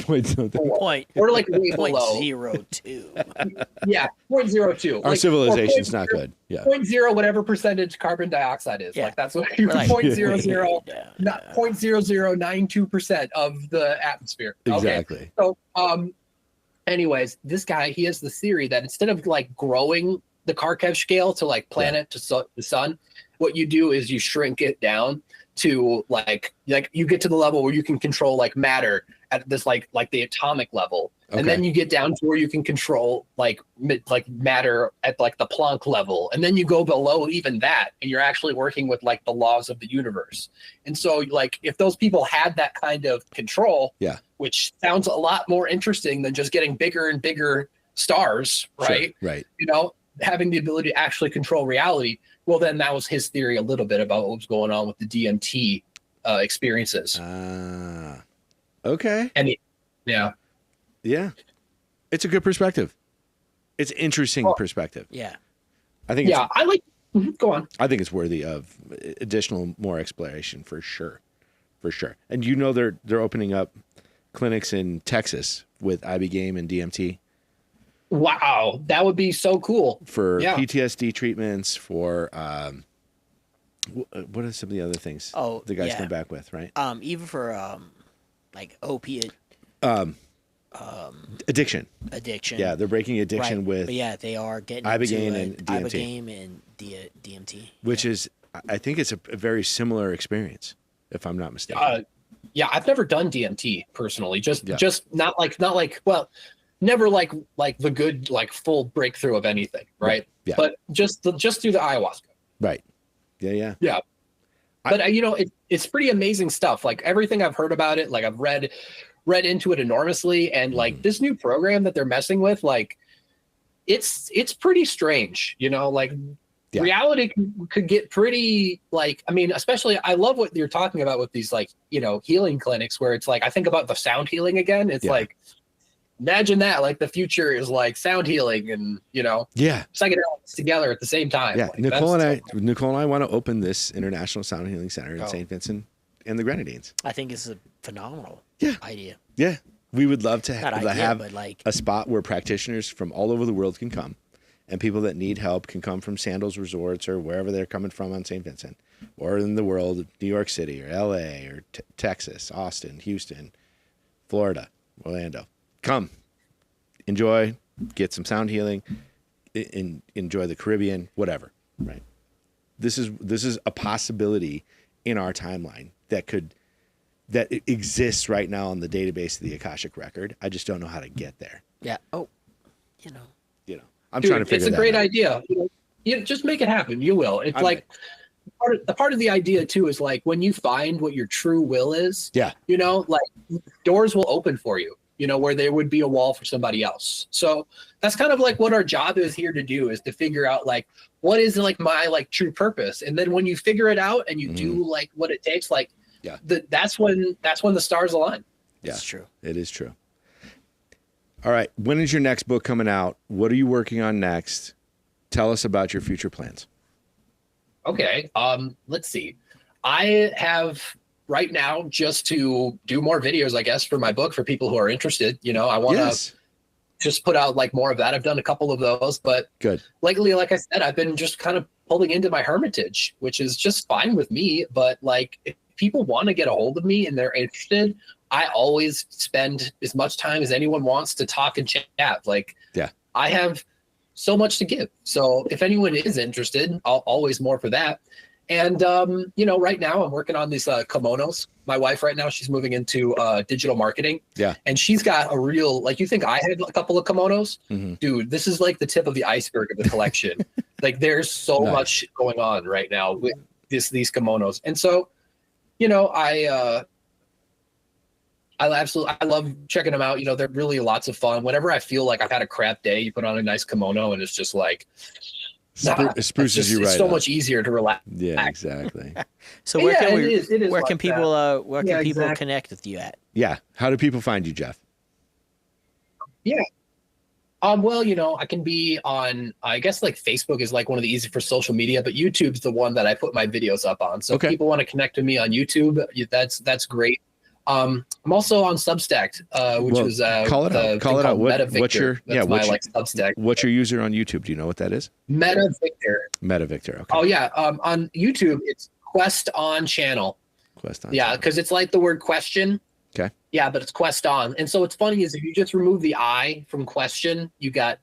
S3: We're like way
S4: below.
S3: 0.02.
S4: Yeah, 0.02.
S2: Our civilization's not good. Yeah.
S4: 0.0 whatever percentage carbon dioxide is. Like that's what you're like 0.0092% of the atmosphere.
S2: Exactly.
S4: Okay. So anyways, this guy, he has the theory that instead of like growing the Kharkiv scale to like planet to the sun, what you do is you shrink it down to like you get to the level where you can control like matter at this like the atomic level, and then you get down to where you can control like matter at like the Planck level, and then you go below even that, and you're actually working with like the laws of the universe. And so like if those people had that kind of control, which sounds a lot more interesting than just getting bigger and bigger stars, right?
S2: Sure, right.
S4: Having the ability to actually control reality. Well, then that was his theory a little bit about what was going on with the DMT experiences.
S2: Okay.
S4: And yeah.
S2: It's a good perspective. It's interesting perspective.
S3: Yeah.
S2: I think.
S4: Yeah, I like. Go on.
S2: I think it's worthy of additional more exploration for sure. And they're opening up clinics in Texas with Ibogaine and DMT.
S4: Wow, that would be so cool.
S2: For PTSD treatments, for what are some of the other things the guys come back with, right?
S3: Even for like opiate
S2: addiction. Yeah, they're breaking addiction with.
S3: But yeah, they are getting
S2: Ibogaine and DMT.
S3: Ibogaine and DMT.
S2: Which is, I think it's a very similar experience, if I'm not mistaken.
S4: Yeah, I've never done DMT personally. Just not like well. Never like the good like full breakthrough of anything, right?
S2: Yeah.
S4: But just through the ayahuasca.
S2: Right. Yeah.
S4: But it's pretty amazing stuff. Like everything I've heard about it, like I've read into it enormously, and like this new program that they're messing with, like it's pretty strange, like reality could get pretty like, I mean, especially I love what you're talking about with these like, healing clinics where it's like, I think about the sound healing again. It's like, imagine that, like the future is like sound healing and psychedelics together at the same time.
S2: Yeah,
S4: like,
S2: Nicole and I want to open this International Sound Healing Center in St. Vincent and the Grenadines.
S3: I think it's a phenomenal idea.
S2: Yeah, we would love to
S3: Not
S2: have
S3: idea, but like,
S2: a spot where practitioners from all over the world can come, and people that need help can come from Sandals Resorts or wherever they're coming from on St. Vincent, or in the world, New York City or L.A. or Texas, Austin, Houston, Florida, Orlando. Come, enjoy, get some sound healing, enjoy the Caribbean, whatever. Right. This is a possibility in our timeline that it exists right now on the database of the Akashic Record. I just don't know how to get there.
S3: yeah. Oh, you know.
S2: I'm
S4: Dude,
S2: trying to figure that out.
S4: it's a great idea. Just make it happen. You will. It's like part of the idea too is like when you find what your true will is.
S2: Yeah.
S4: Like doors will open for you. Where there would be a wall for somebody else. So that's kind of like what our job is here to do, is to figure out like what is like my like true purpose. And then when you figure it out and you do like what it takes, like that's when the stars align.
S2: Yeah,
S3: It's true.
S2: It is true. All right. When is your next book coming out? What are you working on next? Tell us about your future plans.
S4: Okay. Let's see. I have right now just to do more videos, I guess, for my book for people who are interested. I want to just put out like more of that. I've done a couple of those, but
S2: good.
S4: Lately, like I said, I've been just kind of pulling into my hermitage, which is just fine with me. But like, if people want to get a hold of me and they're interested, I always spend as much time as anyone wants to talk and chat. Like, I have so much to give. So if anyone is interested, I'll always more for that. And, right now I'm working on these kimonos. My wife right now, she's moving into digital marketing.
S2: Yeah.
S4: And she's got a real, like, you think I had a couple of kimonos?
S2: Mm-hmm.
S4: Dude, this is like the tip of the iceberg of the collection. Like there's so much going on right now with these kimonos. And so, I love checking them out. They're really lots of fun. Whenever I feel like I've had a crap day, you put on a nice kimono and it's just like,
S2: it spruces you right
S4: It's so
S2: up.
S4: much easier to relax.
S2: Yeah, exactly.
S3: So where can we?
S4: It is
S3: where
S4: like
S3: can people? Where can people connect with you at?
S2: Yeah. How do people find you, Jeff?
S4: Yeah. Well, I can be on, I guess like Facebook is like one of the easy for social media, but YouTube's the one that I put my videos up on. So if people want to connect with me on YouTube, that's great. I'm also on Substack, which was
S2: call it out. What's your
S4: Substack.
S2: What's your user on YouTube? Do you know what that is?
S4: Meta Victor.
S2: Meta Victor. Okay.
S4: Oh yeah. On YouTube, it's Quest On channel.
S2: Quest On.
S4: Yeah, because it's like the word question.
S2: Okay.
S4: Yeah, but it's Quest On. And so what's funny is if you just remove the I from question, you got,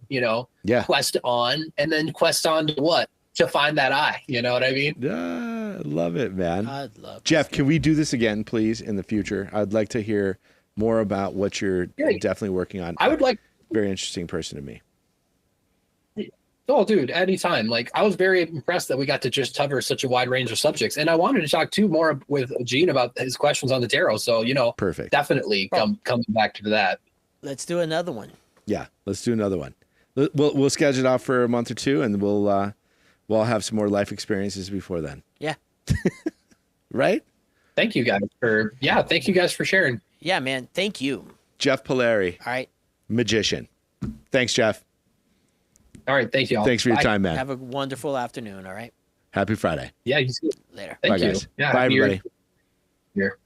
S4: Quest On, and then Quest On to what? To find that I. You know what I mean?
S2: Yeah, love it, man.
S3: I'd love
S2: Jeff, can we do this again, please, in the future? I'd like to hear more about what you're definitely working on.
S4: I would like.
S2: Very interesting person to me.
S4: Oh, dude, anytime. Like, I was very impressed that we got to just cover such a wide range of subjects. And I wanted to talk too more with Gene about his questions on the tarot. So,
S2: perfect.
S4: Definitely coming back to that.
S3: Let's do another one.
S2: Yeah, let's do another one. We'll schedule it out for a month or two, and we'll have some more life experiences before then.
S3: Yeah.
S2: Right?
S4: Thank you guys for sharing.
S3: Yeah, man. Thank you.
S2: Jeff Polari.
S3: All right.
S2: Magician. Thanks, Jeff.
S4: All right. Thank you all.
S2: Thanks for your time, man.
S3: Have a wonderful afternoon. All right.
S2: Happy Friday.
S4: Yeah, you see.
S3: Later.
S4: Thank
S2: Bye,
S4: you.
S2: guys.
S4: Yeah,
S2: Bye, everybody.
S4: Here.